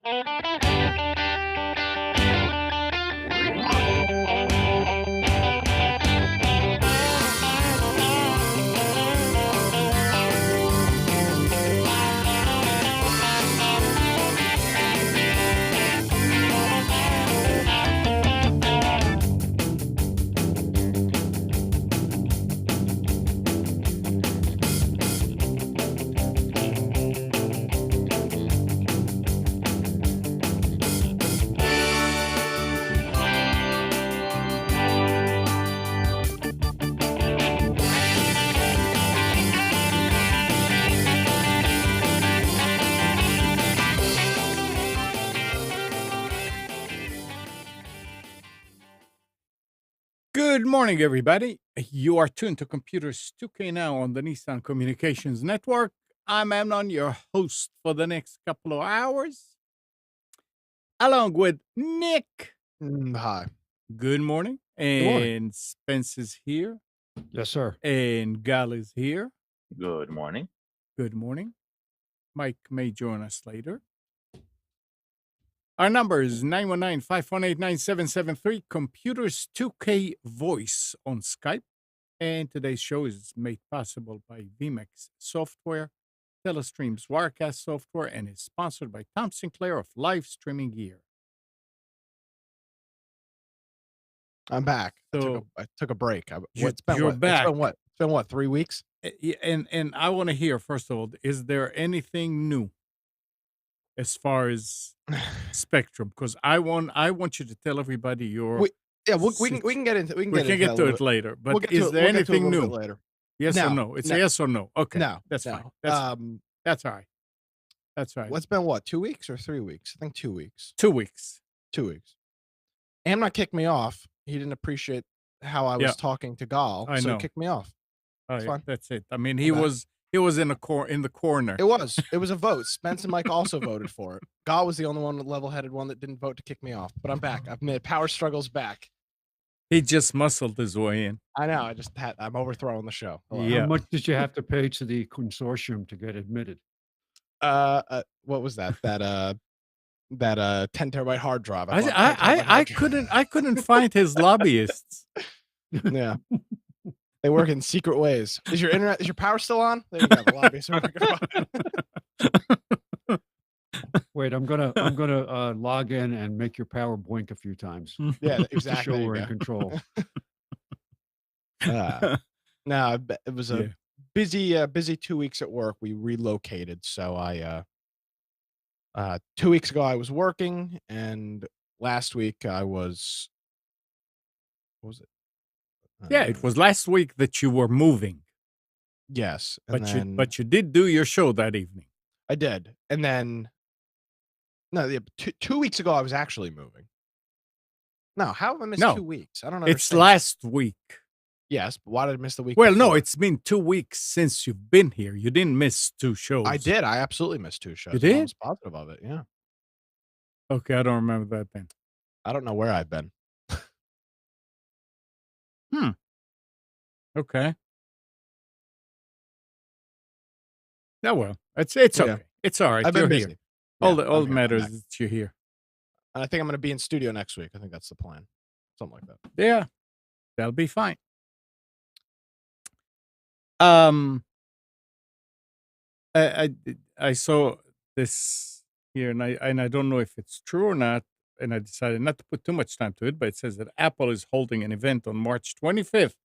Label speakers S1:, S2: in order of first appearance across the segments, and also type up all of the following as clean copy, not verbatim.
S1: Good morning, everybody. You are tuned to Computers 2K now on the Nissan Communications Network. I'm Amnon, your host for the next couple of hours, along with Nick.
S2: Hi.
S1: Good morning.
S2: Good morning.
S1: And Spence is here.
S3: Yes, sir.
S1: And Gal is here.
S4: Good morning.
S1: Good morning. Mike may join us later. Our number is 919-518-9773, Computers 2K Voice on Skype. And today's show is made possible by VMix Software, Telestream's Wirecast software, and is sponsored by Tom Sinclair of Live Streaming Gear.
S2: I'm back.
S1: So
S2: I took a break.
S1: you're
S2: It's been
S1: back.
S2: what? It's been what, 3 weeks?
S1: And I want to hear, first of all, is there anything new as far as Spectrum? Because I want you to tell everybody your...
S2: we can get into
S1: it later. But is there anything new?
S2: Later.
S1: Yes
S2: No,
S1: or no? It's
S2: no.
S1: a yes or no. Okay.
S2: No,
S1: That's
S2: no.
S1: fine. That's all right. That's right.
S2: What's been what, 2 weeks or 3 weeks? I think 2 weeks.
S1: 2 weeks.
S2: 2 weeks. Amnon kicked me off. He didn't appreciate how I was talking to Gal,
S1: I
S2: so
S1: know.
S2: he kicked me off.
S1: It's
S2: fine.
S1: That's it. I mean, he was in the corner.
S2: It was a vote. Spence and Mike also voted for it. Gal was the only one, level-headed one, that didn't vote to kick me off. But I'm back. I've made power struggles back.
S1: He just muscled his way in.
S2: I know. I'm overthrowing the show. Hello.
S1: Yeah.
S3: How much did you have to pay to the consortium to get admitted?
S2: What was that? That 10 terabyte hard drive.
S1: I couldn't find his lobbyists.
S2: Yeah. They work in secret ways. Is your power still on? There you go. The lobbyists are working.
S3: Wait, I'm gonna log in and make your power blink a few times.
S2: Yeah,
S3: To
S2: exactly.
S3: show we're in control.
S2: No, it was a busy 2 weeks at work. We relocated, so I 2 weeks ago I was working, and last week I was. What was it?
S1: It was last week that you were moving.
S2: Yes,
S1: but you did do your show that evening.
S2: I did, and then. No, 2 weeks ago I was actually moving. No, how have I missed 2 weeks? I don't know.
S1: It's last week.
S2: Yes, but why did I miss the week?
S1: Well,
S2: before?
S1: no, it's been 2 weeks since you've been here. You didn't miss 2 shows.
S2: I did. I absolutely missed 2 shows.
S1: You did?
S2: I was positive of it. Yeah.
S1: Okay, I don't remember that then.
S2: I don't know where I've been.
S1: Okay. Yeah, well, it's okay. It's all right.
S2: I've been
S1: You're
S2: busy.
S1: here.
S2: Yeah,
S1: All
S2: I'm
S1: that
S2: here.
S1: matters
S2: I'm back.
S1: is that you're here.
S2: And I think I'm going to be in studio next week. I think that's the plan. Something like that.
S1: Yeah, that'll be fine. I saw this here, and I don't know if it's true or not, and I decided not to put too much time to it, but it says that Apple is holding an event on March 25th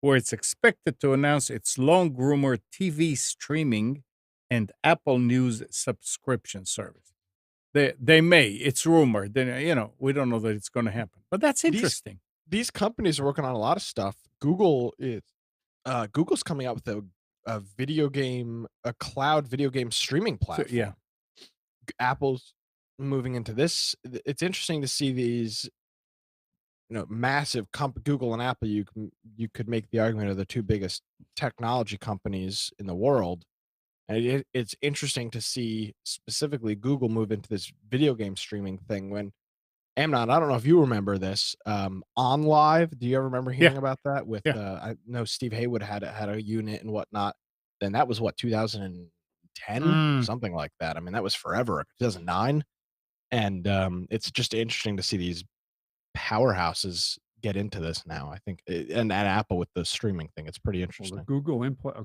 S1: where it's expected to announce its long-rumored TV streaming and Apple News subscription service. They may. It's rumored. Then we don't know that it's going to happen, but that's interesting.
S2: These companies are working on a lot of stuff. Google's coming out with a cloud video game streaming platform.
S1: So, yeah.
S2: Apple's moving into this. It's interesting to see these, massive Google and Apple. You could make the argument of the two biggest technology companies in the world. And it's interesting to see specifically Google move into this video game streaming thing. When Amnon, I don't know if you remember this, OnLive. Do you ever remember hearing about that? With I know Steve Haywood had a unit and whatnot. Then that was 2010, something like that. I mean, that was forever. 2009. And it's just interesting to see these powerhouses get into this now. I think, and at Apple with the streaming thing, it's pretty
S3: Well, the
S2: interesting.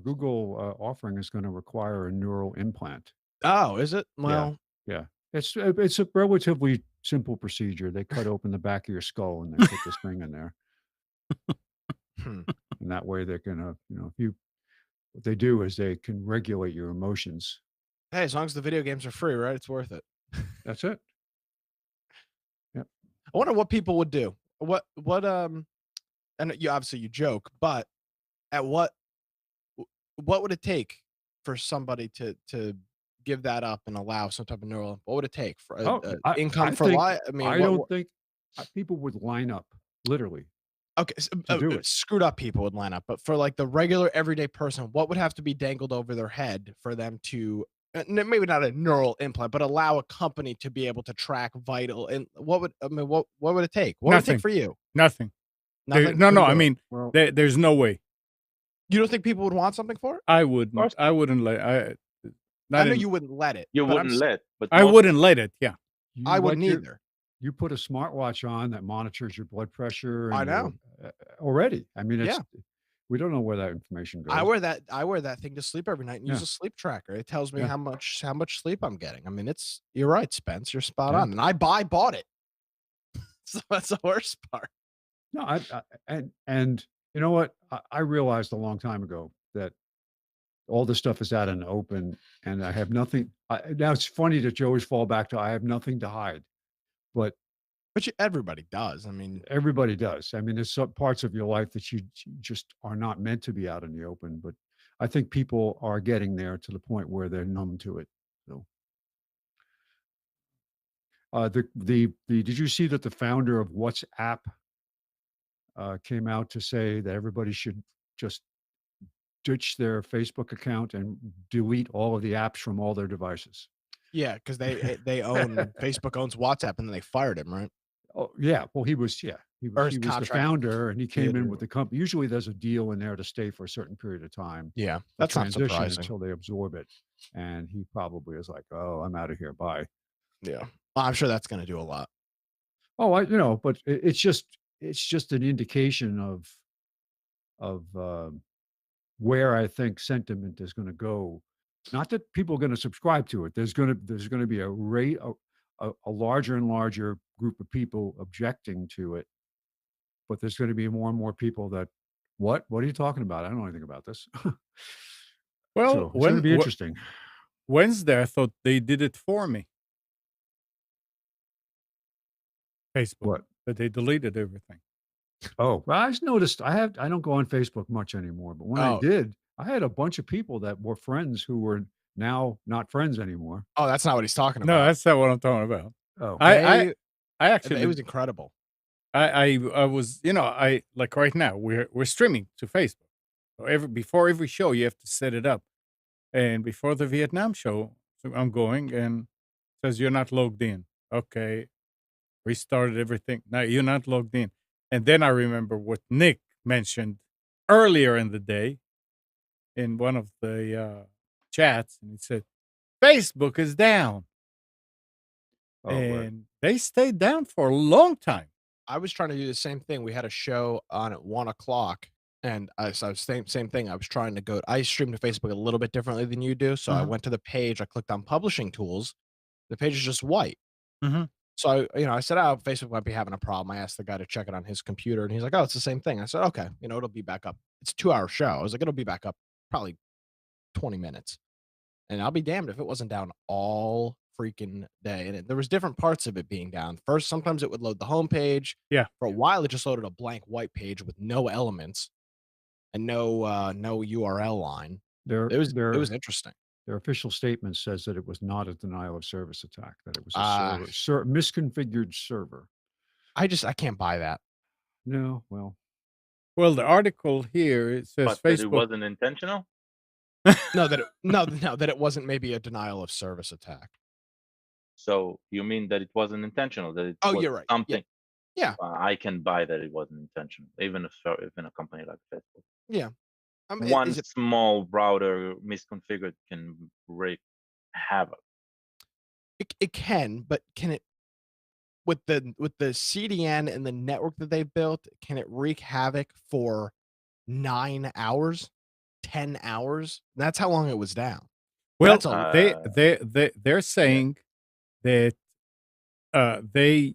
S3: Google offering is going to require a neural implant.
S2: Oh, is it?
S3: Yeah,
S2: Well,
S3: yeah. It's a relatively simple procedure. They cut open the back of your skull and they put this thing in there,
S2: hmm.
S3: and that way they can, if you what they do is they can regulate your emotions.
S2: Hey, as long as the video games are free, right? It's worth it.
S3: That's it. Yep.
S2: I wonder what people would do. And you obviously you joke, but at what would it take for somebody to give that up and allow some type of neural? What would it take for
S3: Oh,
S2: income
S3: I
S2: for
S3: think
S2: life? I mean,
S3: I don't think people would line up literally
S2: okay,
S3: to do it.
S2: screwed up people would line up, but for like the regular everyday person, what would have to be dangled over their head for them to maybe not a neural implant, but allow a company to be able to track vital and what would it take? What would it take
S1: Nothing.
S2: for you?
S1: Nothing.
S2: Nothing.
S1: No,
S2: Couldn't
S1: I
S2: do it.
S1: mean,
S3: Well,
S1: there's no way.
S2: You don't think people would want something for it?
S1: I
S4: Of
S1: wouldn't.
S4: course,
S1: I wouldn't let.
S2: I
S1: Not
S2: know
S1: in.
S2: you wouldn't let it,
S4: you
S2: but
S4: wouldn't let, but
S1: I
S4: most
S1: wouldn't let it. Yeah.
S3: you
S2: I
S3: let
S2: wouldn't
S3: your
S2: either.
S3: you put a smartwatch on that monitors your blood pressure
S2: I
S3: and
S2: know.
S3: already. I mean,
S2: Yeah.
S3: we don't know where that information goes.
S2: I wear that thing to sleep every night and use
S3: Yeah.
S2: a sleep tracker. It tells me
S3: Yeah.
S2: how much sleep I'm getting. I mean, you're right, Spence. You're spot
S3: Yeah.
S2: on. And I bought it. So that's the worst part.
S3: No, and you know what? I realized a long time ago that all this stuff is out in the open, and I have nothing. Now it's funny that you always fall back to I have nothing to hide, but
S2: But everybody does. I mean,
S3: everybody does. I mean, there's some parts of your life that you just are not meant to be out in the open, but I think people are getting there to the point where they're numb to it. So, did you see that the founder of WhatsApp came out to say that everybody should just ditch their Facebook account and delete all of the apps from all their devices?
S2: yeah, because they own Facebook owns WhatsApp, and then they fired him, right?
S3: Oh, yeah. Well, he was
S2: Or his
S3: the
S2: contract
S3: founder, and he came in
S2: ended.
S3: with the company. Usually, there's a deal in there to stay for a certain period of time,
S2: Yeah,
S3: for
S2: that's not
S3: transition
S2: surprising.
S3: until they absorb it. And he probably is like, "Oh, I'm out of here. Bye."
S2: Yeah, well, I'm sure that's going to do a lot.
S3: Oh, but it's just an indication of where I think sentiment is going to go. Not that people are going to subscribe to it. There's going to be a larger and larger group of people objecting to it, but there's going to be more and more people that, what are you talking about? I don't know anything about this.
S1: Well,
S3: So it's going to be interesting.
S1: Wednesday, I thought they did it for me. Facebook.
S3: What?
S1: That they deleted everything.
S3: Oh, well, I just noticed I don't go on Facebook much anymore, but when I
S2: Oh.
S3: did, I had a bunch of people that were friends who were now not friends anymore.
S2: Oh, that's not what he's talking
S1: No,
S2: about.
S1: that's not what I'm talking about.
S3: Oh,
S1: I actually
S2: It was incredible.
S1: I was, I like right now we're streaming to Facebook. So before every show you have to set it up. And before the Vietnam show, so I'm going and it says you're not logged in. Okay. Restarted everything. Now you're not logged in. And then I remember what Nick mentioned earlier in the day in one of the chats, and he said, Facebook is down.
S3: oh, right.
S1: And they stayed down for a long time.
S2: I was trying to do the same thing. We had a show on at 1:00, and I was same thing. I was trying to go. I stream to Facebook a little bit differently than you do, so I went to the page. I clicked on publishing tools. The page is just white.
S1: Mhm.
S2: So I said, "Oh, Facebook might be having a problem." I asked the guy to check it on his computer, and he's like, "Oh, it's the same thing." I said, "Okay, it'll be back up. It's a 2-hour show." I was like, "It'll be back up probably 20 minutes." And I'll be damned if it wasn't down all freaking day. And there was different parts of it being down. First, sometimes it would load the homepage.
S1: Yeah.
S2: For a while, it just loaded a blank white page with no elements and no URL line.
S3: Their
S2: It was interesting.
S3: their official statement says that it was not a denial of service attack, that it was
S2: Ah.
S3: a misconfigured server.
S2: I can't buy that.
S3: No, well,
S1: Well, the article here it says
S4: but that it
S1: Facebook.
S4: wasn't intentional.
S2: No, that it wasn't maybe a denial of service attack.
S4: So you mean that it wasn't intentional? That it
S2: Oh,
S4: was
S2: you're right.
S4: something?
S2: Yeah.
S4: I can buy that it wasn't intentional, even if in a company like Facebook.
S2: Yeah.
S4: One
S2: Is it
S4: small router misconfigured can wreak havoc.
S2: it can, but can it with the CDN and the network that they built, can it wreak havoc for 9 hours, 10 hours? That's how long it was down.
S1: Well,
S2: That's a
S1: they're saying that they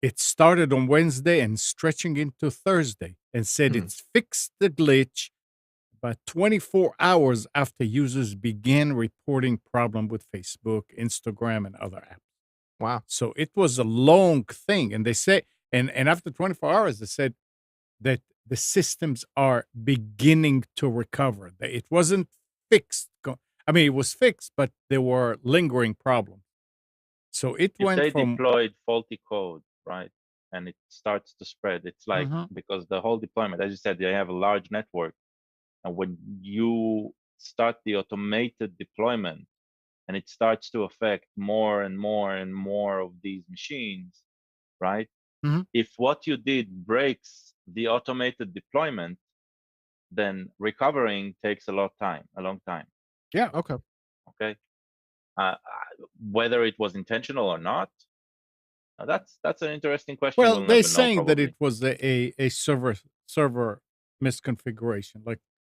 S1: it started on Wednesday and stretching into Thursday, and said it's fixed the glitch about 24 hours after users began reporting problem with Facebook, Instagram, and other apps.
S2: wow.
S1: So it was a long thing, and they say, and after 24 hours, they said that the systems are beginning to recover. It wasn't fixed. I mean, it was fixed, but there were lingering problems. So it
S4: If
S1: went
S4: they
S1: from
S4: deployed faulty code, right, and it starts to spread, it's like, because the whole deployment, as you said, they have a large network, and when you start the automated deployment and it starts to affect more and more and more of these machines, right? If what you did breaks the automated deployment, then recovering takes a long time.
S1: yeah.
S2: Okay.
S4: Okay, whether it was intentional or not, that's an interesting question.
S1: Well,
S4: We'll
S1: they're
S4: never know,
S1: saying that
S4: probably.
S1: it was a server misconfiguration,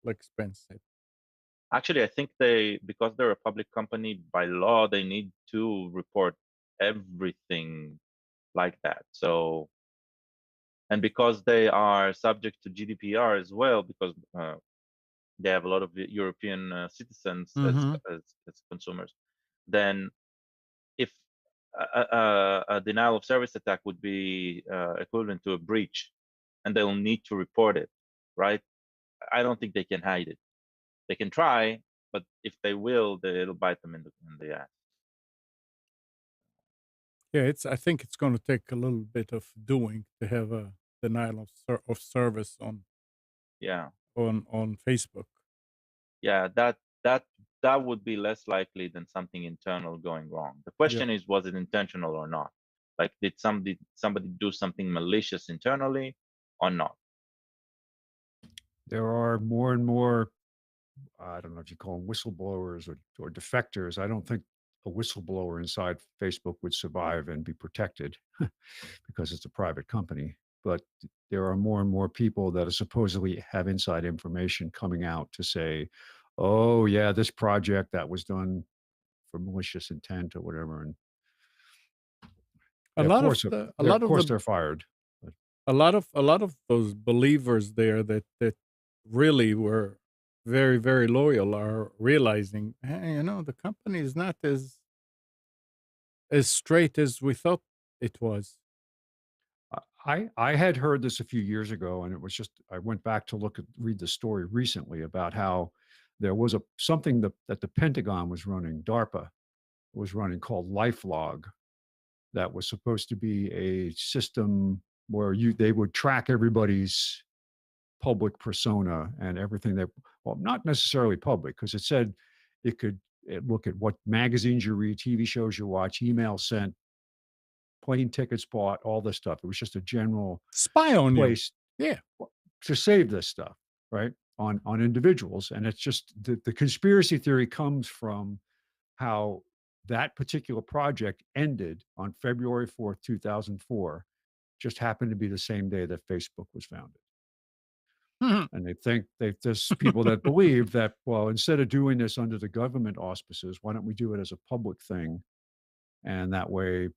S1: like Spence said.
S4: Actually, I think because they're a public company, by law, they need to report everything like that. So, and because they are subject to GDPR as well, because they have a lot of European citizens as consumers, then if a denial of service attack would be equivalent to a breach, and they'll need to report it, right? I don't think they can hide it. They can try, but if they will, it'll bite them in the ass.
S1: Yeah, I think it's going to take a little bit of doing to have a denial of service
S4: Yeah,
S1: on Facebook.
S4: yeah, that would be less likely than something internal going wrong. The question is, was it intentional or not? Like, did somebody do something malicious internally or not?
S3: There are more and more, I don't know if you call them whistleblowers or defectors. I don't think a whistleblower inside Facebook would survive and be protected because it's a private company. But there are more and more people that are supposedly have inside information coming out to say, oh, yeah, this project that was done for malicious intent or whatever. And
S1: A
S3: of
S1: lot of
S3: course,
S1: the a
S3: they're,
S1: lot
S3: of
S1: of
S3: course,
S1: the
S3: they're fired. But
S1: a lot of those believers there that really were very, very loyal are realizing, hey, the company is not as straight as we thought it was.
S3: I had heard this a few years ago, and it was just I went back to read the story recently about how there was something that the Pentagon was running, DARPA was running, called LifeLog, that was supposed to be a system where they would track everybody's public persona and everything that, well, not necessarily public, because it said it could look at what magazines you read, TV shows you watch, email sent, plane tickets bought, all this stuff. It was just a general
S1: Spy on you.
S3: place
S1: Yeah.
S3: to save this stuff, right? On individuals. And it's just the conspiracy theory comes from how that particular project ended on February 4th, 2004, just happened to be the same day that Facebook was founded. And they think there's people that believe that, well, instead of doing this under the government auspices, why don't we do it as a public thing? And that way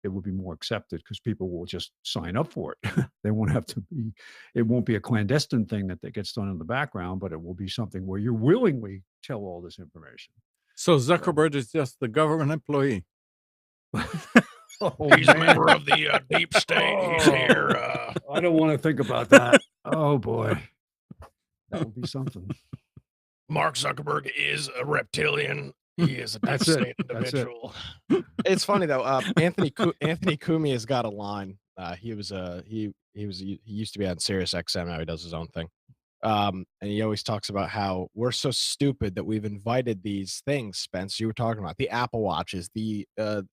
S3: it will be more accepted because people will just sign up for it. They won't have to be, it won't be a clandestine thing that gets done in the background, but it will be something where you willingly tell all this information.
S1: So Zuckerberg is just the government employee.
S2: He's a member of the deep state. He's here.
S3: I don't want to think about that. Oh boy. That would be something.
S2: Mark Zuckerberg is a reptilian. He is a deep
S3: That's it.
S2: state
S3: That's it.
S2: individual. It's funny though. Anthony Cumia has got a line. He used to be on Sirius XM. Now he does his own thing. And he always talks about how we're so stupid that we've invited these things, Spence, you were talking about, the Apple Watches, the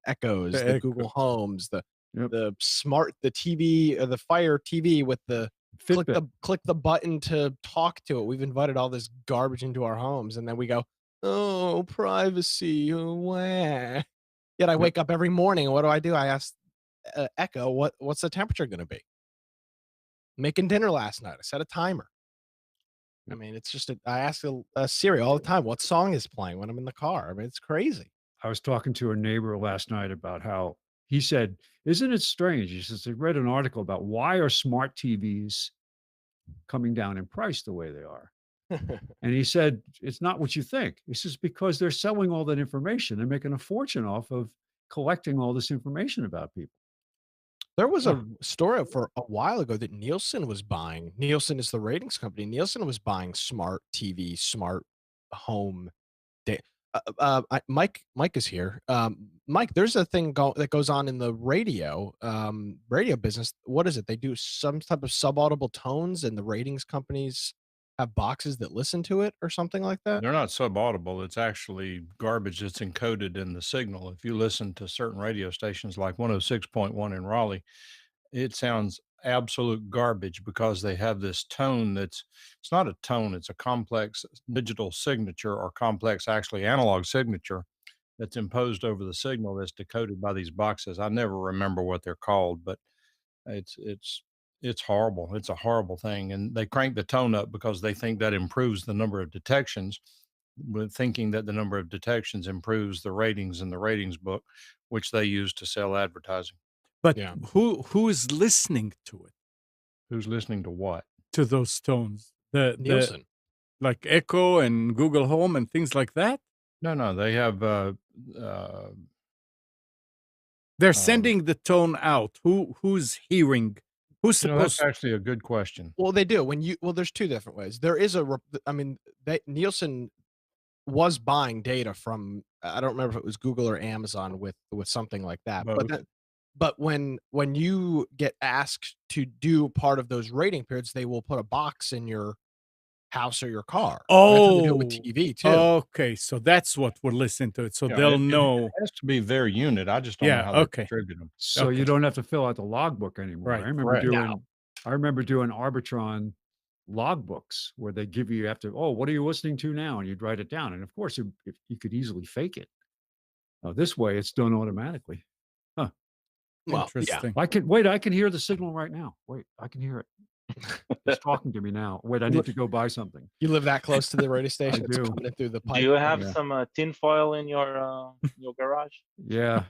S2: Echoes, the Google Homes, the TV, the Fire TV with the click the button to talk to it. We've invited all this garbage into our homes, and then we go, oh, privacy, wah. Yet I wake up every morning, and what do? I ask Echo, what's the temperature going to be? Making dinner last night. I set a timer. I mean, it's just I ask Siri all the time, what song is playing when I'm in the car. I mean, it's crazy.
S3: I was talking to a neighbor last night about how he said, "Isn't it strange?" He says, "I read an article about why are smart TVs coming down in price the way they are." And he said, "It's not what you think." He says, "Because they're selling all that information. They're making a fortune off of collecting all this information about people."
S2: There was a story for a while ago that Nielsen was buying. Nielsen is the ratings company. Nielsen was buying smart TV, smart home. Mike is here. Mike, there's a thing that goes on in the radio business. What is it? They do some type of subaudible tones, and the ratings companies have boxes that listen to it, or something like that.
S5: They're not subaudible. It's actually garbage that's encoded in the signal. If you listen to certain radio stations like 106.1 in Raleigh, it sounds absolute garbage because they have this tone it's not a tone, it's a complex digital signature or complex actually analog signature that's imposed over the signal that's decoded by these boxes. I never remember what they're called, but it's horrible. It's a horrible thing. And they crank the tone up because they think that improves the number of detections, with thinking that the number of detections improves the ratings in the ratings book, which they use to sell advertising.
S1: But
S2: Yeah.
S1: who is listening to it?
S5: Who's listening to what?
S1: To those tones? The
S2: Nielsen.
S1: like Echo and Google Home and things like that?
S5: No, they have
S1: They're sending the tone out. Who's hearing? Who's
S5: you know, that's
S1: supposed?
S5: actually a good question.
S2: Well, they do. There's two different ways. There is Nielsen was buying data from, I don't remember if it was Google or Amazon with something like that.
S5: Both.
S2: But when you get asked to do part of those rating periods, they will put a box in your house or your car. That's what they do with TV too.
S1: Okay, so that's what we're listening to it. So
S5: Yeah,
S1: they'll
S5: it
S1: know.
S5: has to be their unit. I just don't know
S1: Yeah,
S5: how they
S1: okay.
S5: distribute them.
S3: So you
S1: Okay.
S3: don't have to fill out the logbook anymore.
S1: Right,
S3: I remember
S5: correct.
S3: doing Arbitron logbooks where they give you after, "Oh, what are you listening to now?" And you'd write it down. And of course, if you could easily fake it. This way, it's done automatically.
S2: Well, yeah.
S1: Interesting.
S3: I can hear the signal right now. Wait, I can hear it. It's talking to me now. Wait, I need to go buy something.
S2: You live that close to the radio station? It's
S3: do.
S2: coming in through the pipe.
S4: Do you have
S3: Yeah.
S4: some tinfoil in your garage?
S3: Yeah.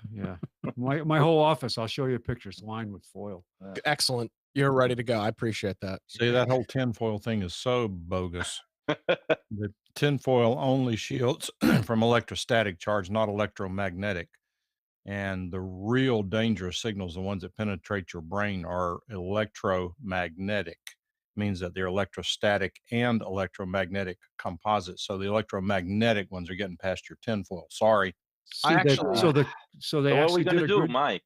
S3: My whole office, I'll show you pictures, lined with foil.
S2: Excellent. You're ready to go. I appreciate that.
S5: See, that whole tinfoil thing is so bogus. The tinfoil only shields from electrostatic charge, not electromagnetic. And the real dangerous signals, the ones that penetrate your brain, are electromagnetic. Means that they're electrostatic and electromagnetic composites. So the electromagnetic ones are getting past your tinfoil. Sorry.
S3: See,
S2: I
S3: that-
S2: actually-
S3: so they
S4: So what are we
S3: actually
S4: gonna
S3: did a
S4: do,
S3: good.
S4: Mike?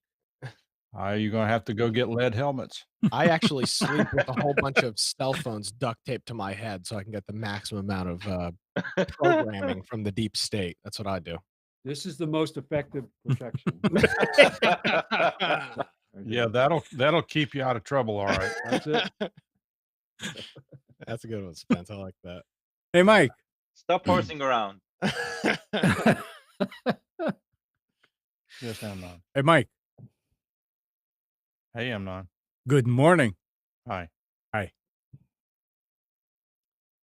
S5: You're going to have to go get lead helmets.
S2: I actually sleep with a whole bunch of cell phones duct taped to my head so I can get the maximum amount of programming from the deep state. That's what I do.
S3: This is the most effective protection.
S5: Yeah, that'll keep you out of trouble. All right.
S3: That's it.
S2: That's a good one, Spence. I like that.
S1: Hey, Mike.
S4: Stop horsing around.
S5: Yes, Amnon.
S1: Hey, Mike.
S5: Hey, Amnon.
S1: Good morning.
S5: Hi.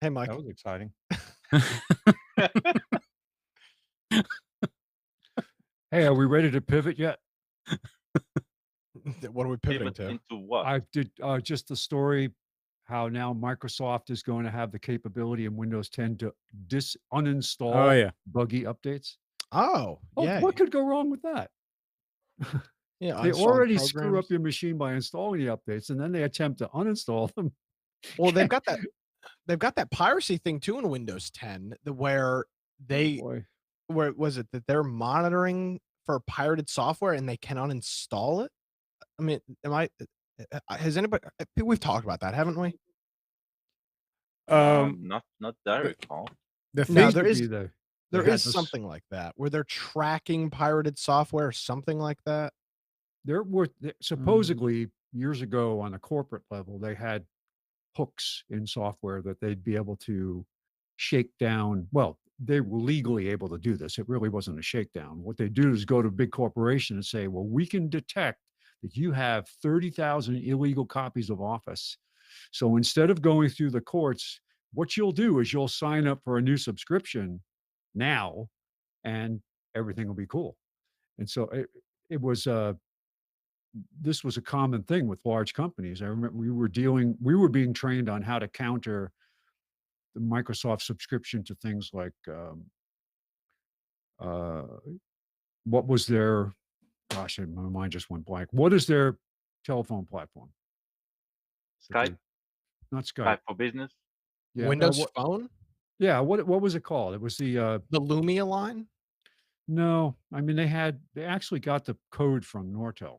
S2: Hey, Mike.
S5: That was exciting.
S3: Hey, are we ready to pivot yet?
S2: What are we pivoting
S4: Pivot
S2: to?
S4: into what?
S3: I did just the story how now Microsoft is going to have the capability in Windows 10 to uninstall
S1: Oh yeah.
S3: buggy updates.
S2: Oh, yeah.
S3: What could go wrong with that?
S2: Yeah,
S3: They
S2: uninstall
S3: already screw
S2: programs.
S3: up your machine by installing the updates, and then they attempt to uninstall them.
S2: Well, they've got that piracy thing too in Windows 10, where
S3: Boy.
S2: where was it that they're monitoring for pirated software and they can uninstall it? I mean, has anybody? We've talked about that, haven't we?
S4: Not that I recall.
S1: The
S2: No,
S1: thing,
S2: there is-
S3: Be the-
S2: There
S3: they had
S2: is
S3: this-
S2: something like that where they're tracking pirated software or something like that.
S3: Supposedly years ago on a corporate level, they had hooks in software that they'd be able to shake down. Well, they were legally able to do this. It really wasn't a shakedown. What they do is go to a big corporation and say, well, we can detect that you have 30,000 illegal copies of Office. So instead of going through the courts, what you'll do is you'll sign up for a new subscription now, and everything will be cool. And so it was this was a common thing with large companies. I remember we were being trained on how to counter the Microsoft subscription to things like uh, what was their gosh, my mind just went blank. What is their telephone platform?
S4: Skype,
S3: Not Skype.
S4: Skype for Business.
S3: Yeah,
S2: Windows Phone,
S3: yeah. What was it called? It was the
S2: the Lumia line.
S3: no. I mean, they actually got the code from Nortel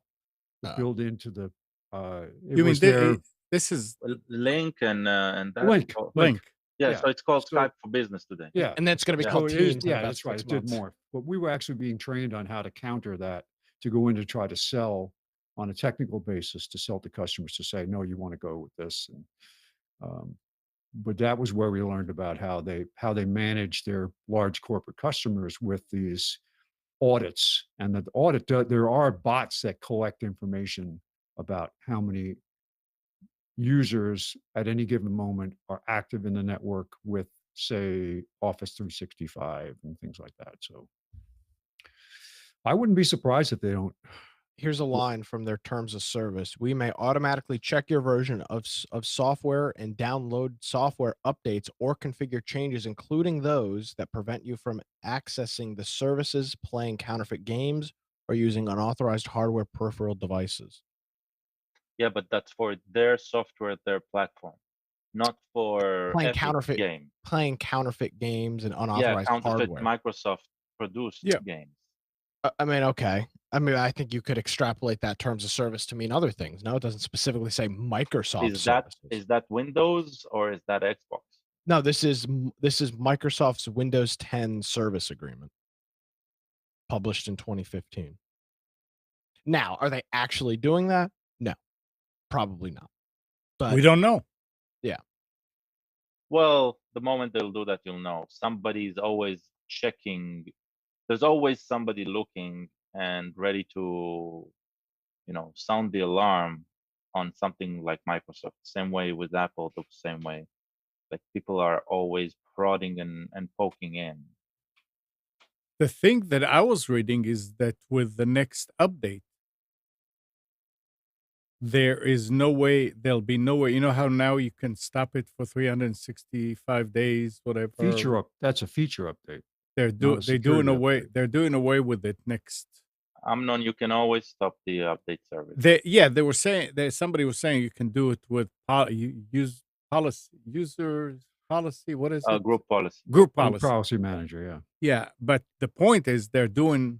S3: to
S2: Oh.
S3: build into the. It
S1: You mean
S3: was their
S1: this is
S4: Link and that.
S3: Link.
S1: Link?
S4: Yeah,
S3: yeah.
S4: so it's called
S3: So-
S4: Skype for Business today.
S3: Yeah.
S2: And that's going to be
S4: Yeah.
S2: called
S3: So it is-
S2: Teams. in
S3: yeah,
S2: about
S3: that's right.
S2: 6
S3: It did
S2: months.
S3: more. But we were actually being trained on how to counter that, to go in to try to sell on a technical basis, to sell to customers, to say, no, you want to go with this. And but that was where we learned about how they manage their large corporate customers with these audits. And the audit, there are bots that collect information about how many users at any given moment are active in the network with, say, Office 365 and things like that. So I wouldn't be surprised if they don't.
S2: Here's a line from their terms of service. We may automatically check your version of software and download software updates or configure changes, including those that prevent you from accessing the services, playing counterfeit games, or using unauthorized hardware peripheral devices.
S4: Yeah, but that's for their software, their platform, not for
S2: Playing
S4: Epic
S2: counterfeit
S4: game.
S2: Playing counterfeit games and
S4: Yeah,
S2: unauthorized
S4: counterfeit
S2: hardware.
S4: Microsoft produced
S1: Yeah.
S4: games.
S2: I mean, okay. I mean, I think you could extrapolate that terms of service to mean other things. No, it doesn't specifically say Microsoft
S4: Is that
S2: services.
S4: Windows or is that Xbox?
S2: No, this is Microsoft's Windows 10 service agreement, published in 2015. Now, are they actually doing that? No, probably not. But
S1: We don't know.
S4: Well, the moment they'll do that, you'll know. Somebody's always checking. There's always somebody looking and ready to, sound the alarm on something like Microsoft. Same way with Apple, the same way. Like people are always prodding and poking in.
S1: The thing that I was reading is that with the next update, there'll be no way. You know how now you can stop it for 365 days, whatever.
S3: That's a feature update.
S1: They're
S3: not a security update.
S1: They're doing away with it next.
S4: Amnon, you can always stop the update service.
S1: They were saying somebody was saying you can do it with user policy. What is it?
S4: Group policy.
S1: Group
S3: Group
S1: policy.
S3: policy manager, yeah.
S1: Yeah, but the point is they're saying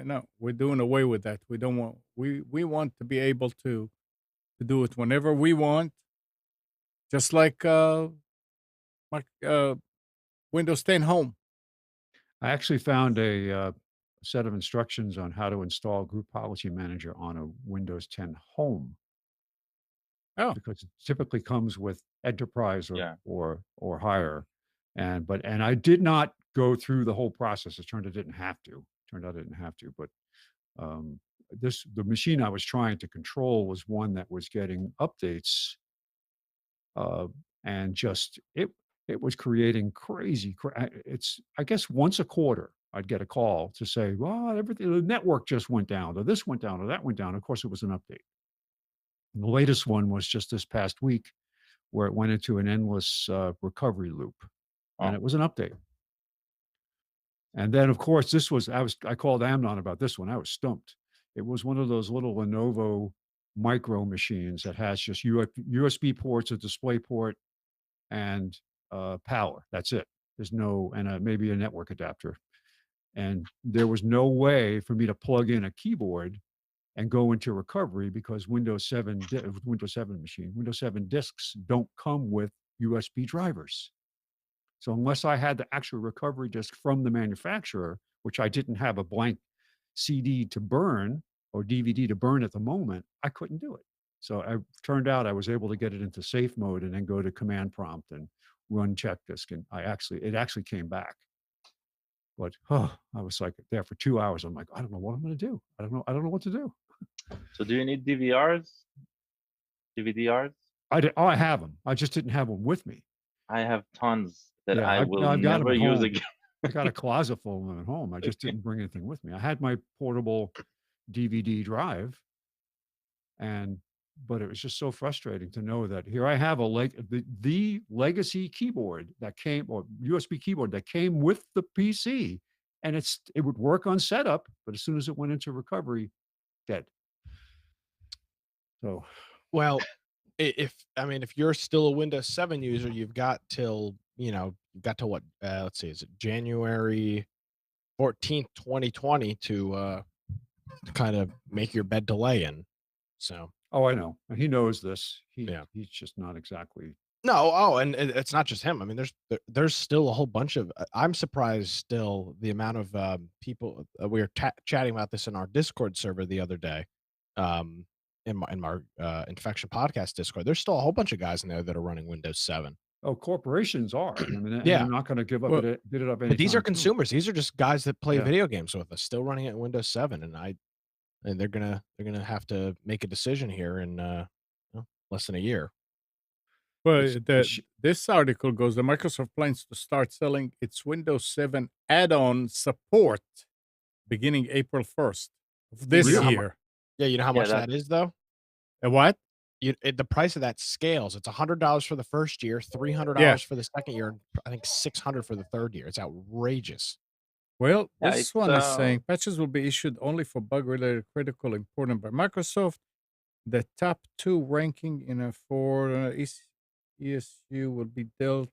S1: no, we're doing away with that. We don't want we want to be able to do it whenever we want, just like Windows 10 Home.
S3: I actually found a set of instructions on how to install Group Policy Manager on a Windows 10 Home.
S1: Oh.
S3: Because it typically comes with Enterprise
S4: Yeah.
S3: or higher. And I did not go through the whole process. It turned out I didn't have to. But the machine I was trying to control was one that was getting updates, and just it was creating crazy. It's, I guess, once a quarter I'd get a call to say, well, everything, the network just went down, or this went down, or that went down. Of course, it was an update. And the latest one was just this past week, where it went into an endless recovery loop, and
S4: Oh.
S3: it was an update. And then, of course, I called Amnon about this one. I was stumped. It was one of those little Lenovo micro machines that has just USB ports, a display port, and power. That's it. There's no, and maybe a network adapter. And there was no way for me to plug in a keyboard and go into recovery, because Windows 7 disks don't come with USB drivers. So unless I had the actual recovery disk from the manufacturer, which I didn't have a blank CD to burn or DVD to burn at the moment, I couldn't do it. So it turned out I was able to get it into safe mode and then go to command prompt and run check disk, and it actually came back. But I was like there for 2 hours. I'm like, I don't know what I'm going to do. I don't know what to do.
S4: So do you need DVRs? DVDRs?
S3: I have them. I just didn't have them with me.
S4: I have tons that
S3: Yeah,
S4: I will
S3: I've got them
S4: never
S3: at
S4: use
S3: home.
S4: again.
S3: I got a closet full of them at home. I just didn't bring anything with me. I had my portable DVD drive, but it was just so frustrating to know that here I have the legacy keyboard that came, or USB keyboard that came with the PC, and it would work on setup, but as soon as it went into recovery, dead. So
S2: Well, if you're still a Windows 7 user, you've got till what? Let's see, is it January 14th, 2020 to kind of make your bed to lay in. So
S3: oh, I know. And he knows this.
S2: Yeah.
S3: He's just not exactly.
S2: no, and it's not just him. I mean, there's still a whole bunch of. I'm surprised still the amount of people. We were chatting about this in our Discord server the other day. In my infection podcast Discord, there's still a whole bunch of guys in there that are running Windows 7.
S3: Oh, corporations are. I mean, and
S2: Yeah.
S3: they're not going to give up
S1: Well,
S3: it. Get it up.
S2: But these are
S3: anytime soon.
S2: consumers. These are just guys that play
S3: Yeah.
S2: video games with us, still running it in Windows 7, and they're gonna have to make a decision here in less than a year.
S1: Well,
S3: It's-
S1: this article goes, the Microsoft plans to start selling its Windows 7 add-on support beginning April 1st of this
S2: Really?
S1: year.
S2: Yeah, you know how
S4: Yeah,
S2: much that is though.
S1: A what?
S2: The price of that scales. It's $100 for the first year, $300
S1: Yeah.
S2: for the second year, and I think $600 for the third year. It's outrageous.
S1: Well,
S4: Yeah,
S1: this
S4: it's,
S1: one is saying patches will be issued only for bug-related critical important by Microsoft. The top 2 ranking for ESU will be dealt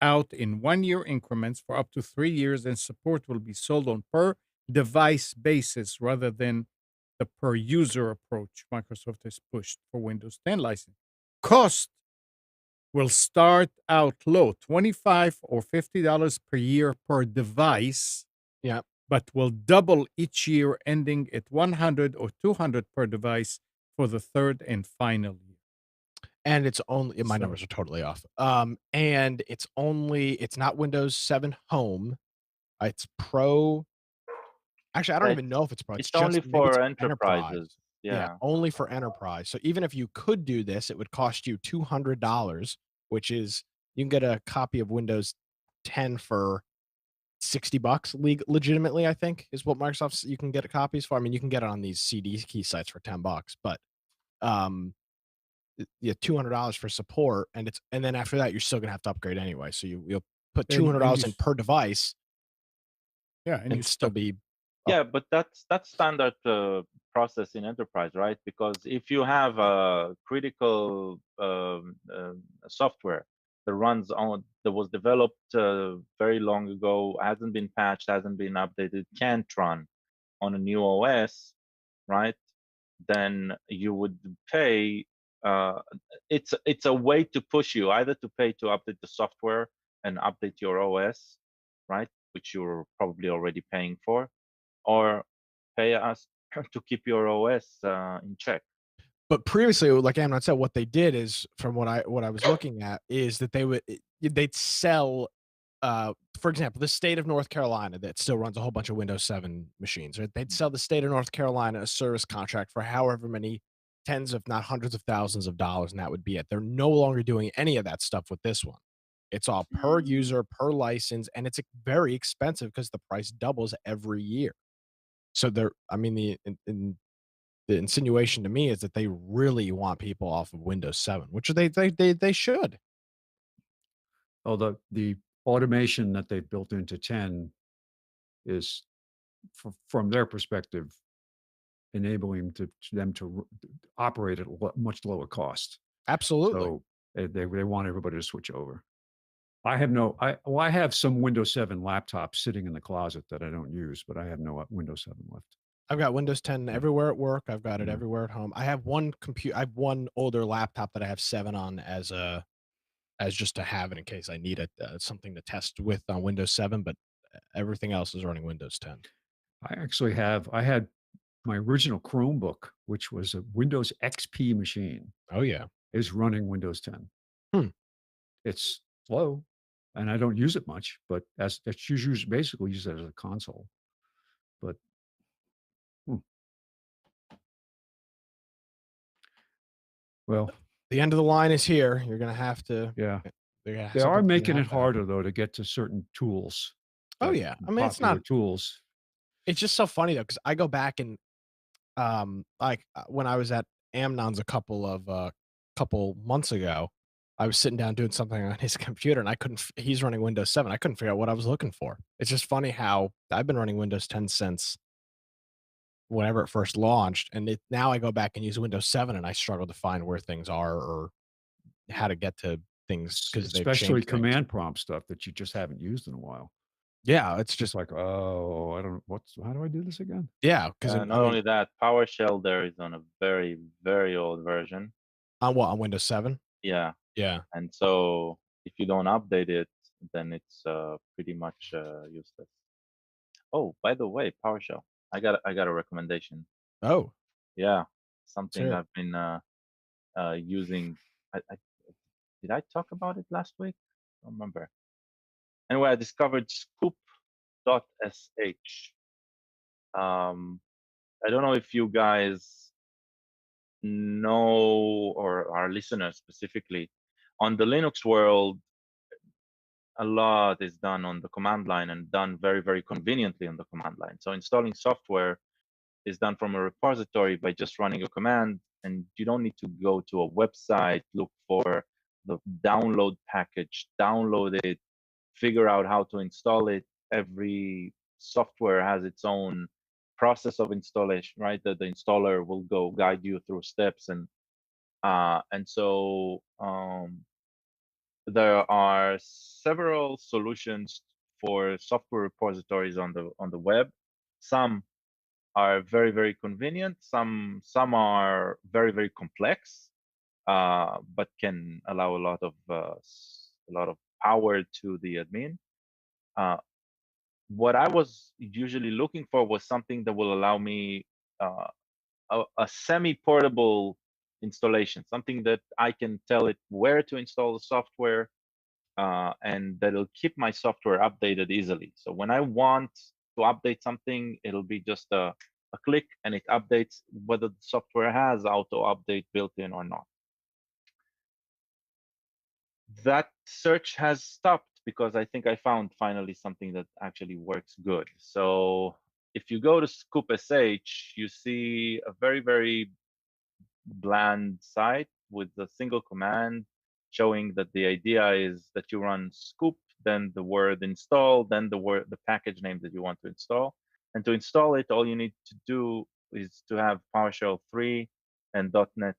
S1: out in 1-year increments for up to 3 years, and support will be sold on per device basis rather than the per user approach Microsoft has pushed for Windows 10 license. Cost will start out low, $25 or $50 per year per device.
S2: Yeah.
S1: But will double each year, ending at $100 or $200 per device for the third and final year.
S2: And it's only my
S1: So-
S2: numbers are totally off. And it's not Windows 7 Home. It's Pro. Actually, I don't
S4: But
S2: even know if it's Pro.
S4: it's
S2: just-
S4: only
S2: maybe
S4: for
S2: it's
S4: enterprises.
S2: Yeah,
S4: Yeah.
S2: only for enterprise. So even if you could do this, it would cost you $200, which is you can get a copy of Windows 10 for $60 legitimately, I think, is what Microsoft's you can get copies for. I mean, you can get it on these CD key sites for $10, but yeah, $200 for support, and then after that, you're still gonna have to upgrade anyway. So you'll put
S1: And
S2: $200 in
S1: you-
S2: per device
S1: Yeah, and you
S2: and still
S1: stop.
S2: be
S4: Yeah, but that's standard process in enterprise, right? Because if you have a critical software that runs on that was developed very long ago, hasn't been patched, hasn't been updated, can't run on a new OS, right? Then you would pay. It's a way to push you either to pay to update the software and update your OS, right? Which you're probably already paying for, or pay us to keep your OS in check.
S2: But previously, like Amnon said, what they did is, from what I was looking at, is that they'd sell, for example, the state of North Carolina that still runs a whole bunch of Windows 7 machines. Right? They'd sell the state of North Carolina a service contract for however many tens, if not hundreds of thousands of dollars, and that would be it. They're no longer doing any of that stuff with this one. It's all per user, per license, and it's very expensive because the price doubles every year. So the insinuation to me is that they really want people off of Windows 7, which they should.
S3: Oh, the automation that they've built into 10 is, from their perspective, enabling them to operate at a much lower cost.
S2: Absolutely.
S3: So they want everybody to switch over. I have some Windows 7 laptops sitting in the closet that I don't use, but I have no Windows 7 left.
S2: I've got Windows 10 everywhere at work. I've got it
S3: Yeah.
S2: everywhere at home. I have one older laptop that I have 7 on as just to have it in case I need it, something to test with on Windows 7, but everything else is running Windows 10.
S3: I had my original Chromebook, which was a Windows XP machine,
S2: Oh yeah.
S3: is running Windows 10. It's slow, and I don't use it much, but that's basically use it as a console. But Well,
S2: The end of the line is here. You're gonna have to.
S3: yeah.
S2: They
S3: They are
S2: something's gonna
S3: making it
S2: have to happen.
S3: harder, though, to get to certain tools.
S2: Oh,
S3: like
S2: yeah. I mean, it's
S3: popular
S2: not
S3: tools.
S2: it's just so funny, though, because I go back and, when I was at Amnon's a couple months ago, I was sitting down doing something on his computer, and I couldn't f he's running Windows 7. I couldn't figure out what I was looking for. It's just funny how I've been running Windows 10 since whenever it first launched, and now I go back and use Windows 7, and I struggle to find where things are or how to get to things because they've
S3: Especially
S2: changed things.
S3: command prompt stuff that you just haven't used in a while.
S2: Yeah, it's
S3: Just
S2: just
S3: like, oh, I don't how do I do this again?
S2: yeah, because I
S4: Not
S2: mean,
S4: only that, PowerShell there is on a very, very old version.
S2: on what, on Windows 7?
S4: Yeah.
S2: Yeah.
S4: And so if you don't update it, then it's pretty much useless. Oh, by the way, PowerShell. I got a recommendation.
S2: Oh,
S4: Yeah, something
S2: sure.
S4: I've been using. I did I talk about it last week? I don't remember. Anyway, I discovered scoop.sh. I don't know if you guys know, or our listeners specifically, on the Linux world, a lot is done on the command line and done very, very conveniently on the command line. So installing software is done from a repository by just running a command, and you don't need to go to a website, look for the download package, download it, figure out how to install it. Every software has its own process of installation, right? That the installer will go guide you through steps, and so there are several solutions for software repositories on the web. Some are very, very convenient. Some are very, very complex, but can allow a lot of power to the admin. What I was usually looking for was something that will allow me uh, a semi-portable installation, something that I can tell it where to install the software, and that'll keep my software updated easily. So when I want to update something, it'll be just a click and it updates whether the software has auto update built in or not. That search has stopped because I think I found finally something that actually works good. So if you go to scoop.sh, you see a very, very bland site with a single command showing that the idea is that you run scoop, then the word install, then the package name that you want to install. And to install it, all you need to do is to have PowerShell 3 and .NET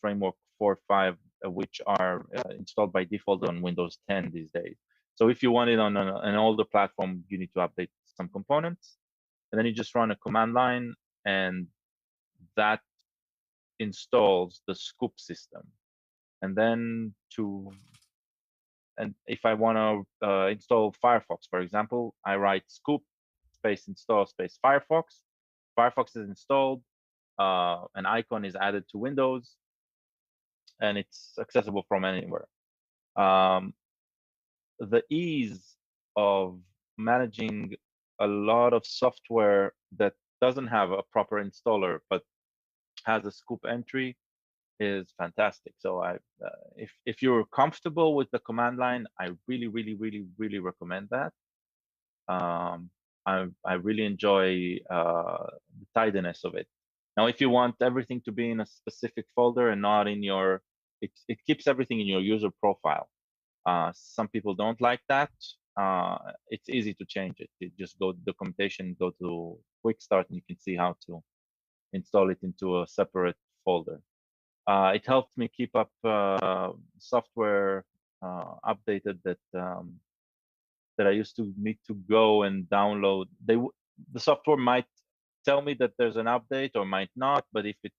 S4: Framework 4.5, which are installed by default on Windows 10 these days. So if you want it on an older platform, you need to update some components. And then you just run a command line, and that installs the scoop system. And then if I want to install Firefox, for example, I write scoop space install space Firefox. Firefox is installed. An icon is added to Windows, and it's accessible from anywhere. The ease of managing a lot of software that doesn't have a proper installer but has a scoop entry is fantastic. So if you're comfortable with the command line, I really, really, really, really recommend that. I really enjoy the tidiness of it. Now, if you want everything to be in a specific folder and not in your, it keeps everything in your user profile. Some people don't like that. It's easy to change it. You just go to documentation, go to quick start, and you can see how to install it into a separate folder. It helped me keep up software updated that I used to need to go and download. The software might tell me that there's an update or might not, but if it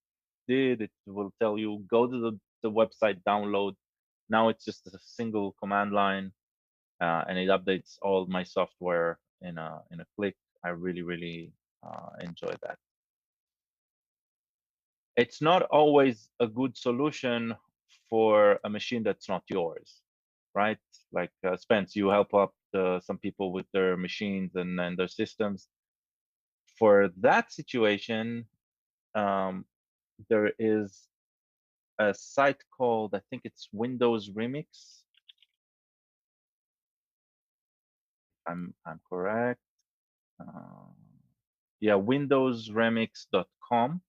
S4: did, it will tell you go to the website, download. Now it's just a single command line, and it updates all my software in a click. I really, really enjoy that. It's not always a good solution for a machine that's not yours, right? Like Spence, you help up some people with their machines and their systems. For that situation, there is a site called, I think it's Windowsremix. I'm correct. Yeah, Windowsremix.com.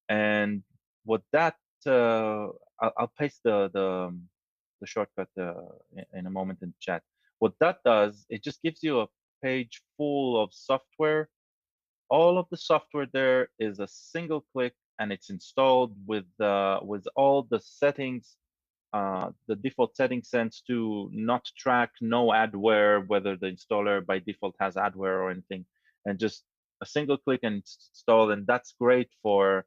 S4: And what that I'll paste the shortcut in a moment in the chat. What that does, it just gives you a page full of software. All of the software there is a single click, and it's installed with all the settings, the default settings sent to not track no adware, whether the installer by default has adware or anything, and just a single click and it's installed. And that's great for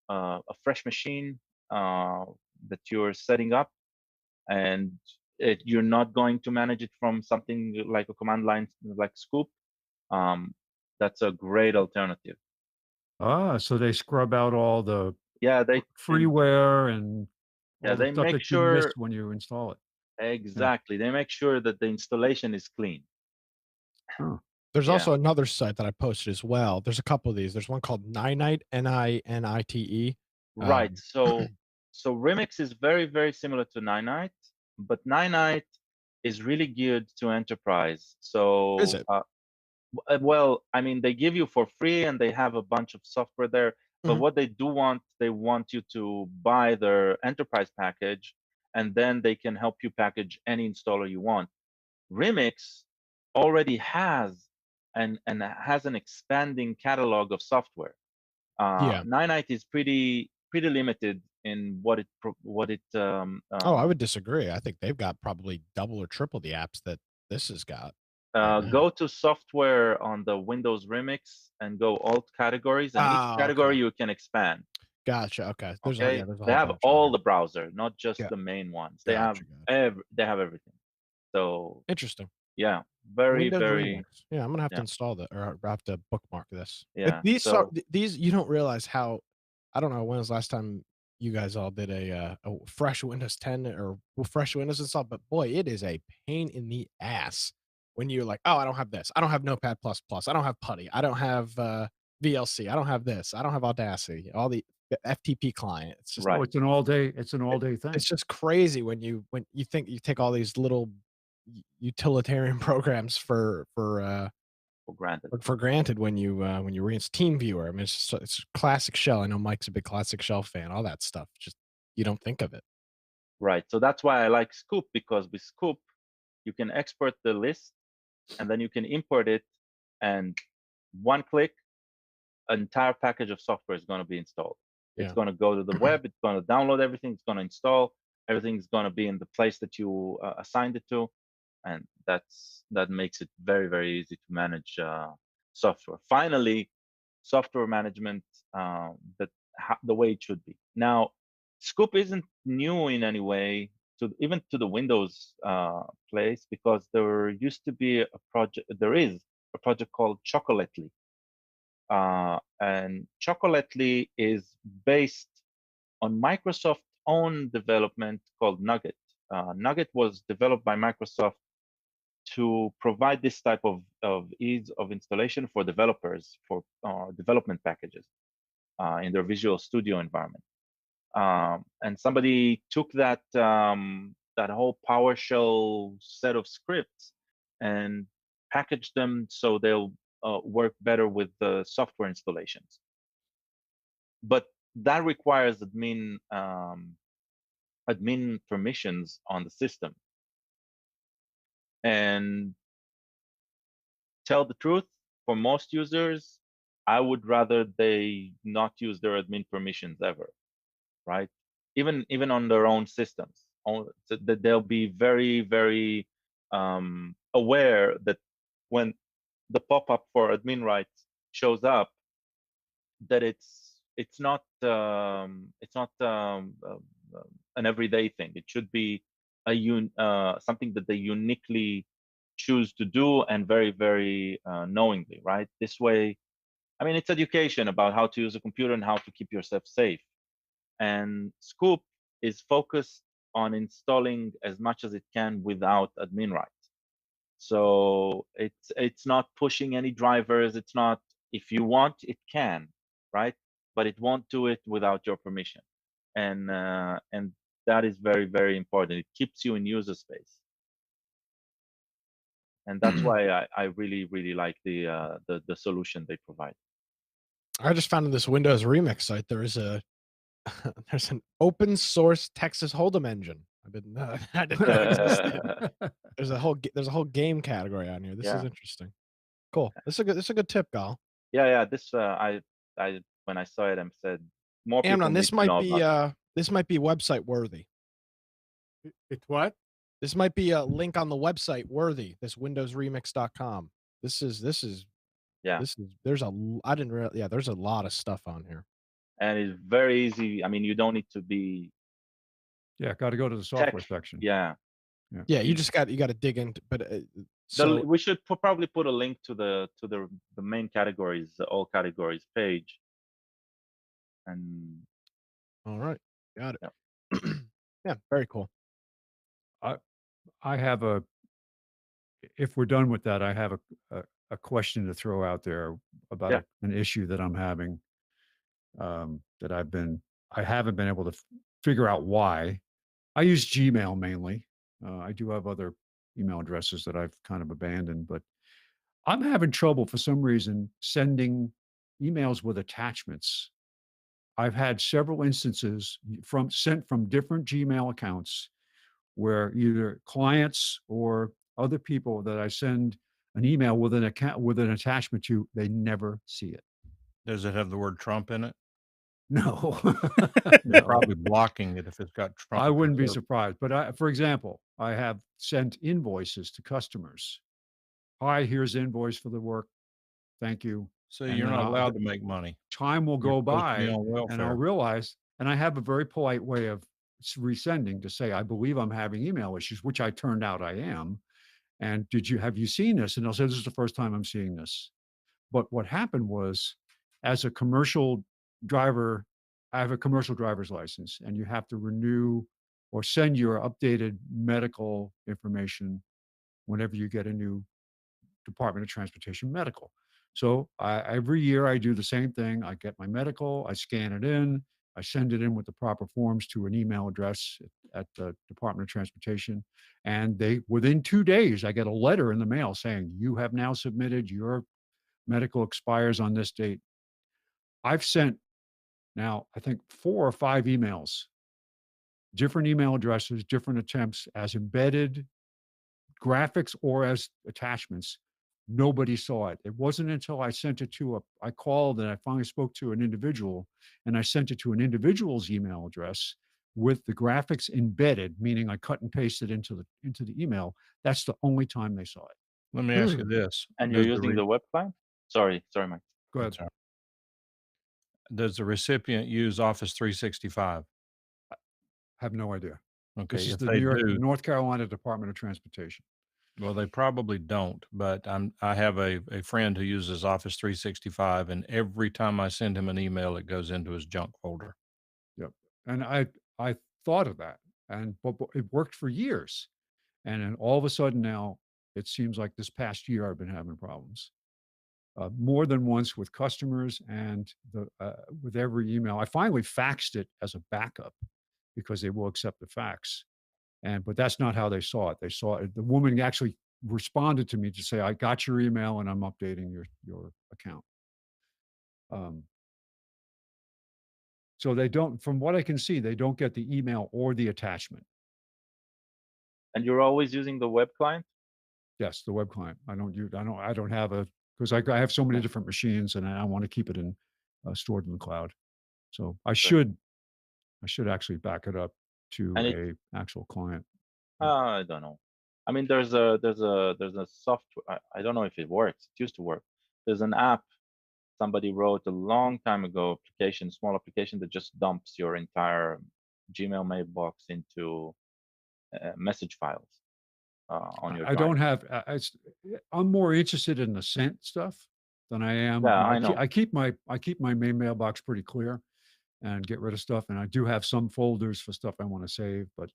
S4: a fresh machine that you're setting up, and you're not going to manage it from something like a command line like Scoop. That's a great alternative.
S3: So they scrub out all the
S4: They
S3: freeware and all the
S4: they
S3: stuff
S4: make
S3: that you miss
S4: sure
S3: when you install it.
S4: exactly. They make sure that the installation is clean.
S3: Oh.
S2: There's also another site that I posted as well. There's a couple of these. There's one called Ninite, Ninite.
S4: Right. So Remix is very, very similar to Ninite, but Ninite is really geared to enterprise. So
S2: Is it?
S4: Well, I mean, they give you for free and they have a bunch of software there. But what they do want, they want you to buy their enterprise package, and then they can help you package any installer you want. Remix already has and has an expanding catalog of software. Ninite is pretty limited in what it
S2: I would disagree. I think they've got probably double or triple the apps that this has got.
S4: Go to software on the Windows Remix and go alt categories, and each category you can expand.
S2: Gotcha. Okay. There's
S4: Okay.
S2: there's a
S4: they have
S2: bunch
S4: all the browser, not just the main ones. They
S2: Gotcha,
S4: have they have everything. So
S2: interesting.
S4: Yeah, very
S2: Windows
S4: very.
S2: Remix. Yeah, I'm gonna have to install that, or I have to bookmark this.
S4: Yeah.
S2: These you don't realize how. I don't know when was the last time you guys all did a fresh Windows 10 or fresh Windows install, but boy, it is a pain in the ass when you're like, oh, I don't have this, I don't have Notepad plus plus, I don't have Putty, I don't have VLC, I don't have this, I don't have Audacity, all the FTP client. It's just
S3: it's an all day thing.
S2: It's just crazy when you think you take all these little utilitarian programs for granted when you reinstall TeamViewer. I mean, it's classic shell. I know Mike's a big classic shell fan. All that stuff, just you don't think of it.
S4: Right. So that's why I like Scoop, because with Scoop you can export the list and then you can import it, and one click, an entire package of software is going to be installed. It's going to go to the web. It's going to download everything. It's going to install. Everything's going to be in the place that you assigned it to, and that makes it very, very easy to manage software. Finally, software management the way it should be. Now, Scoop isn't new in any way even to the Windows place, because there used to be a project. There is a project called Chocolately. And Chocolately is based on Microsoft's own development called Nugget. Nugget was developed by Microsoft to provide this type of ease of installation for developers for development packages in their Visual Studio environment. And somebody took that whole PowerShell set of scripts and packaged them so they'll work better with the software installations. But that requires admin permissions on the system. And tell the truth, for most users, I would rather they not use their admin permissions ever, right? Even on their own systems, that they'll be very, very aware that when the pop-up for admin rights shows up, that it's not an everyday thing. It should be something that they uniquely choose to do, and very, very knowingly, right? This way, I mean, it's education about how to use a computer and how to keep yourself safe. And Scoop is focused on installing as much as it can without admin rights. So it's not pushing any drivers. It's not, if you want, it can, right? But it won't do it without your permission. and that is very, very important. It keeps you in user space, and that's why I really, really like the solution they provide.
S2: I just found in this Windowsremix site there is a there's an open source Texas Hold'em engine. I didn't know existed. There's a whole game category on here. This is
S4: Yeah.
S2: interesting. Cool. This is a good tip, Gal.
S4: Yeah. This I when I saw it, I said more people
S2: Amnon,
S4: need
S2: this
S4: to
S2: might
S4: know
S2: be
S4: about it.
S2: this might be website worthy.
S1: It what?
S2: This might be a link on the website worthy. This windowsremix.com. This is
S4: Yeah,
S2: there's there's a lot of stuff on here.
S4: and it's very easy. I mean, you don't need to be
S3: Yeah, got to go to the
S4: tech.
S3: software section.
S4: Yeah.
S2: Yeah,
S4: You-
S2: you got to dig into. But
S4: we should probably put a link to the main categories, the all categories page. And
S2: all right, got it.
S4: Yeah.
S2: Yeah, very cool.
S3: I have if we're done with that, I have a question to throw out there about
S4: Yeah.
S3: an issue that I'm having, that I haven't been able to figure out why. I use Gmail mainly. I do have other email addresses that I've kind of abandoned, but I'm having trouble for some reason sending emails with attachments. I've had several instances sent from different Gmail accounts where either clients or other people that I send an email with an account with an attachment to, they never see it.
S5: Does it have the word Trump in it?
S3: No.
S5: They're
S3: No.
S5: probably blocking it if it's got Trump.
S3: I wouldn't be
S5: reserved.
S3: surprised. But for example, I have sent invoices to customers. Hi, here's invoice for the work. Thank you.
S5: So
S3: And
S5: you're
S3: then
S5: not allowed to make money.
S3: Time will
S5: You're
S3: go
S5: supposed to be
S3: by
S5: on
S3: and I'll
S5: welfare.
S3: realize, and I have a very polite way of resending to say, I believe I'm having email issues, which I turned out I am. And have you seen this? And they'll say, this is the first time I'm seeing this. But what happened was, as a commercial driver, I have a commercial driver's license, and you have to renew or send your updated medical information whenever you get a new Department of Transportation medical. So every year I do the same thing. I get my medical, I scan it in, I send it in with the proper forms to an email address at the Department of Transportation. And within 2 days, I get a letter in the mail saying, you have now submitted, your medical expires on this date. I've sent now, I think 4 or 5 emails, different email addresses, different attempts as embedded graphics or as attachments. Nobody saw it. It wasn't until I sent it I called and I finally spoke to an individual, and I sent it to an individual's email address with the graphics embedded, meaning I cut and pasted into the email. That's the only time they saw it.
S5: Let me ask you this.
S4: and you're
S5: Does the
S4: using
S5: re-
S4: the web client? Sorry, Mike.
S3: Go ahead.
S5: Sorry. Does the recipient use Office 365?
S3: Have no idea.
S5: Okay,
S3: This is
S5: if
S3: the
S5: they do,
S3: North Carolina Department of Transportation.
S5: well, they probably don't. But I have a friend who uses Office 365, and every time I send him an email, it goes into his junk folder.
S3: Yep. And I thought of that, but it worked for years. And then all of a sudden now, it seems like this past year I've been having problems. More than once with customers and with every email. I finally faxed it as a backup because they will accept the fax. But that's not how they saw it. They saw it. The woman actually responded to me to say, I got your email and I'm updating your account. So they don't, from what I can see, they don't get the email or the attachment.
S4: And you're always using the web client?
S3: Yes, the web client. I don't have because I have so many different machines and I want to keep it stored in the cloud. So I should actually back it up to
S4: And
S3: a actual client.
S4: I don't know. I mean, there's a software. I don't know if it works. It used to work. There's an app somebody wrote a long time ago, small application that just dumps your entire Gmail mailbox into message files on your
S3: I
S4: drive.
S3: don't have. I'm more interested in the sent stuff than I am.
S4: Yeah, I know.
S3: I keep my main mailbox pretty clear and get rid of stuff. And I do have some folders for stuff I want to save, but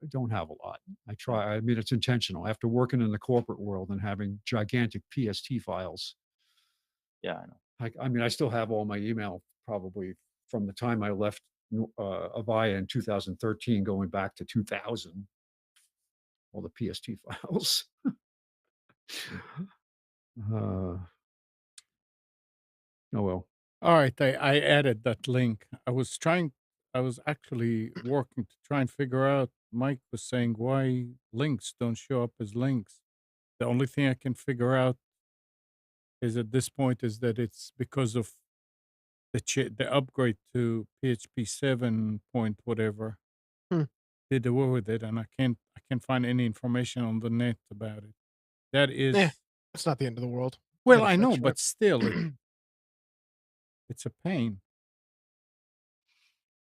S3: I don't have a lot. I try. I mean, it's intentional. After working in the corporate world and having gigantic PST files.
S4: Yeah, I know.
S3: I mean, I still have all my email probably from the time I left Avaya in 2013, going back to 2000, all the PST files. Oh well.
S1: All right, I added that link. I was actually working to try and figure out. Mike was saying why links don't show up as links. The only thing I can figure out is at this point is that it's because of the upgrade to PHP 7 point whatever
S2: Hmm.
S1: did away with it, and I can't find any information on the net about it. That
S2: Yeah,
S1: is
S2: it's not the end of the world.
S1: well,
S2: It'll
S1: I know,
S2: fix
S1: but
S2: it.
S1: still, it's a pain.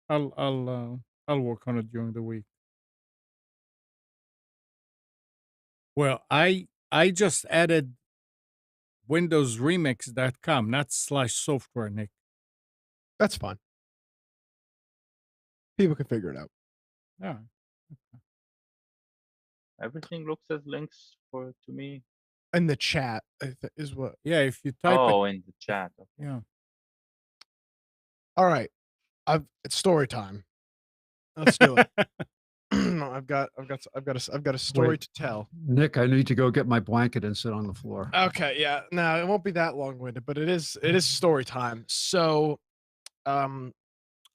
S1: I'll work on it during the week. Well, I just added Windowsremix.com, not slash software, Nick.
S2: That's fine. People can figure it out.
S1: Yeah.
S4: Everything looks as links to me.
S2: And the chat is what.
S1: Yeah, if you type
S4: Oh, in the chat. Okay.
S1: yeah.
S2: All right, it's story time. Let's do it. I've got a story
S3: Wait.
S2: to tell.
S3: Nick, I need to go get my blanket and sit on the floor.
S2: Okay, yeah. No, it won't be that long-winded, but it is story time. So, I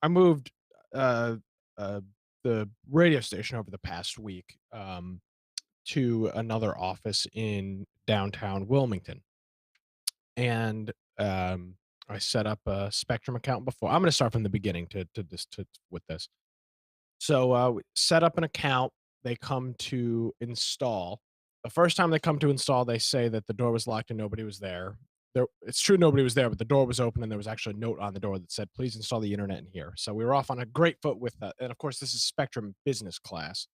S2: moved the radio station over the past week to another office in downtown Wilmington, and I set up a Spectrum account before. I'm going to start from the beginning with this. So we set up an account. They come to install. The first time they come to install, they say that the door was locked and nobody was there. It's true nobody was there, but the door was open and there was actually a note on the door that said, "Please install the internet in here." So we were off on a great foot with that. And of course, this is Spectrum Business Class.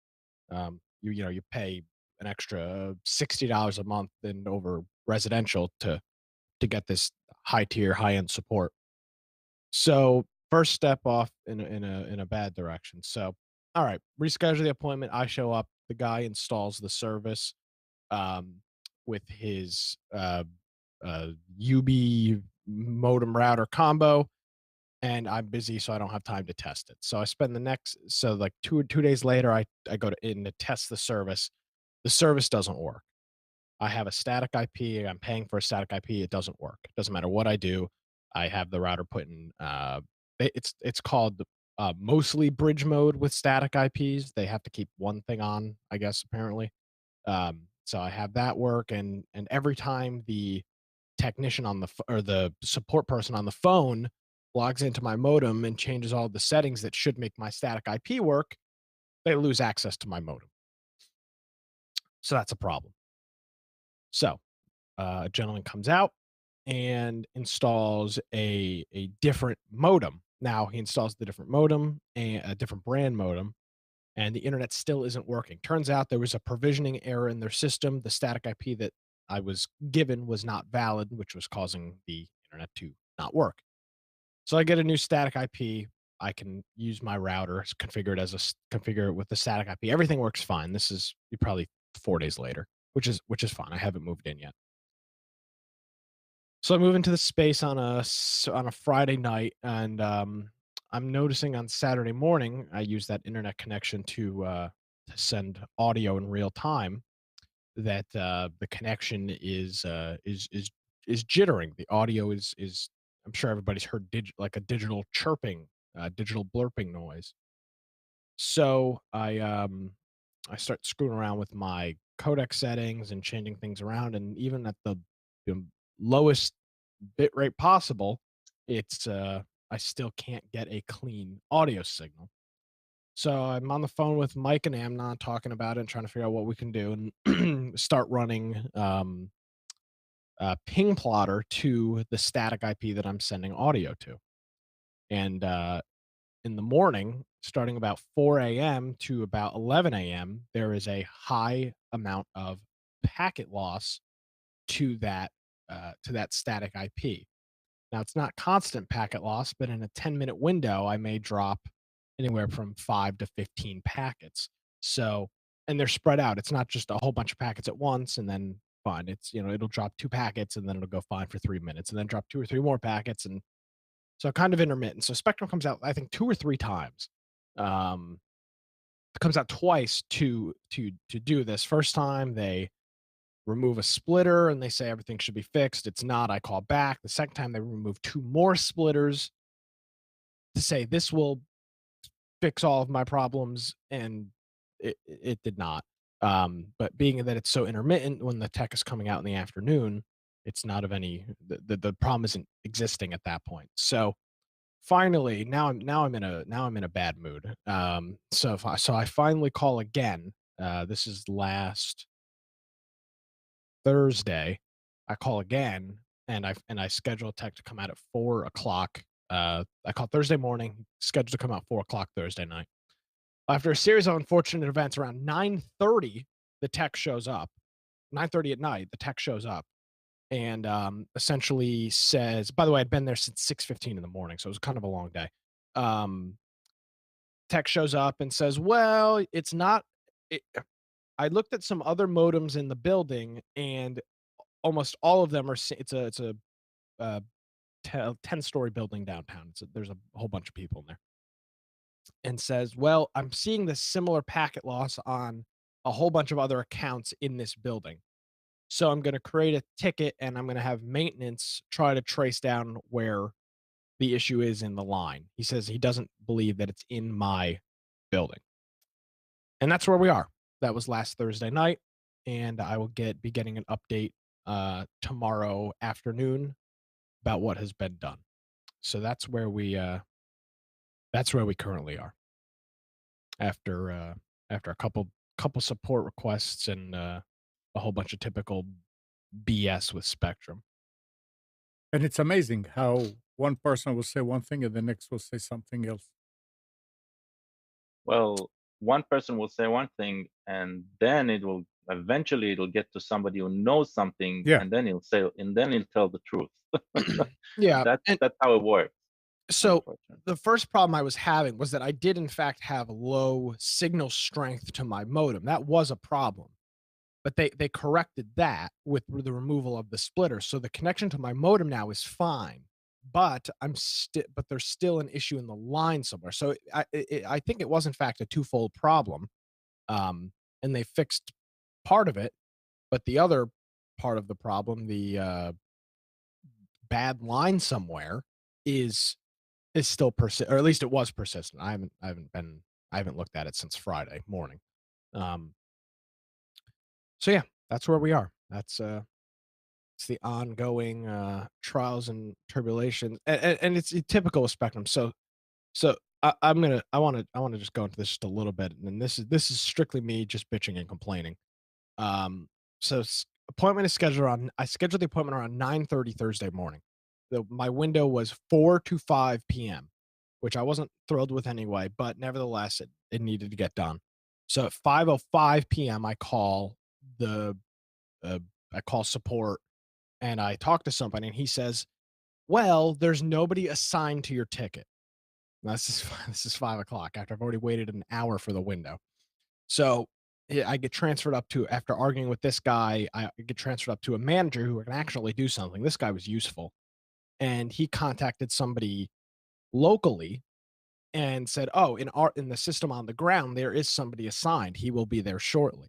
S2: You pay an extra $60 a month and over residential to get this high tier, high end support. So first step off in a bad direction. So all right, reschedule the appointment. I show up. The guy installs the service um, with his UB modem router combo, and I'm busy, so I don't have time to test it. So I spend the next like two days later, I go in to test the service. The service doesn't work. I have a static IP. I'm paying for a static IP. It doesn't work. It doesn't matter what I do. I have the router put in. It's called mostly bridge mode with static IPs. They have to keep one thing on, I guess. Apparently, so I have that work, and every time the technician or the support person on the phone logs into my modem and changes all the settings that should make my static IP work, they lose access to my modem. So that's a problem. So a gentleman comes out and installs a different modem. Now he installs the different modem, a different brand modem, and the internet still isn't working. Turns out there was a provisioning error in their system. The static IP that I was given was not valid, which was causing the internet to not work. So I get a new static IP. I can use my router, configure it with the static IP. Everything works fine. This is probably 4 days later, which is fine. I haven't moved in yet. So I move into the space on a Friday night, and I'm noticing on Saturday morning I use that internet connection to send audio in real time. That the connection is jittering. The audio is. I'm sure everybody's heard like a digital chirping, digital blurping noise. So I start screwing around with my codec settings and changing things around, and even at the lowest bit rate possible, it's I still can't get a clean audio signal. So I'm on the phone with Mike and Amnon talking about it and trying to figure out what we can do, and start running ping plotter to the static IP that I'm sending audio to. And in the morning, starting about 4 a.m. to about 11 a.m., there is a high amount of packet loss to that static IP. Now it's not constant packet loss, but in a 10-minute window, I may drop anywhere from 5 to 15 packets. So, and they're spread out. It's not just a whole bunch of packets at once and then fine. It's, it'll drop 2 packets and then it'll go fine for 3 minutes and then drop 2 or 3 more packets. And So kind of intermittent. So Spectrum comes out, I think, 2 or 3 times. It comes out twice to do this. First time they remove a splitter and they say everything should be fixed. It's not. I call back. The second time they remove 2 more splitters to say this will fix all of my problems, and it did not. But being that it's so intermittent, when the tech is coming out in the afternoon, it's not of any the problem isn't existing at that point. So finally, now I'm in a bad mood. So I finally call again. This is last Thursday. I call again, and I schedule a tech to come out at 4 o'clock. I call Thursday morning, scheduled to come out 4 o'clock Thursday night. After a series of unfortunate events, around 9:30, the tech shows up. 9:30 at night, the tech shows up and essentially says, by the way, I'd been there since 6:15 in the morning, so it was kind of a long day. Um, Tech shows up and says, well, it's not. It, I looked at some other modems in the building, and almost all of them are. It's a uh, 10-story building downtown. There's a whole bunch of people in there, and says, well, I'm seeing this similar packet loss on a whole bunch of other accounts in this building. So I'm going to create a ticket and I'm going to have maintenance try to trace down where the issue is in the line. He says he doesn't believe that it's in my building. And that's where we are. That was last Thursday night, and I will be getting an update tomorrow afternoon about what has been done. So that's where we currently are after a couple support requests and a whole bunch of typical BS with Spectrum.
S1: And it's amazing how one person will say one thing and the next will say something else.
S4: Well, one person will say one thing, and then eventually it'll get to somebody who knows something,
S1: Yeah.
S4: and then he'll tell the truth.
S2: Yeah,
S4: That's how it works.
S2: so
S4: unfortunately.
S2: the first problem I was having was that I did in fact have low signal strength to my modem. That was a problem. But they corrected that with the removal of the splitter. So the connection to my modem now is fine. But but there's still an issue in the line somewhere. So I think it was in fact a twofold problem. And they fixed part of it, but the other part of the problem, the bad line somewhere, is still persist, or at least it was persistent. I haven't looked at it since Friday morning. Um, so yeah, that's where we are. That's it's the ongoing trials and tribulations, and it's typical with Spectrum. So I want to just go into this just a little bit, and this is strictly me just bitching and complaining. Um, appointment is scheduled on. I scheduled the appointment around 9:30 Thursday morning. My window was 4 to 5 p.m., which I wasn't thrilled with anyway, but nevertheless, it needed to get done. So at 5:05 p.m., the I call support and I talk to somebody, and he says, "Well, there's nobody assigned to your ticket." Now, this is 5 o'clock after I've already waited an hour for the window. So I get transferred up to, after arguing with this guy, I get transferred up to a manager who can actually do something. This guy was useful, and he contacted somebody locally and said, "Oh, in the system on the ground, there is somebody assigned. He will be there shortly."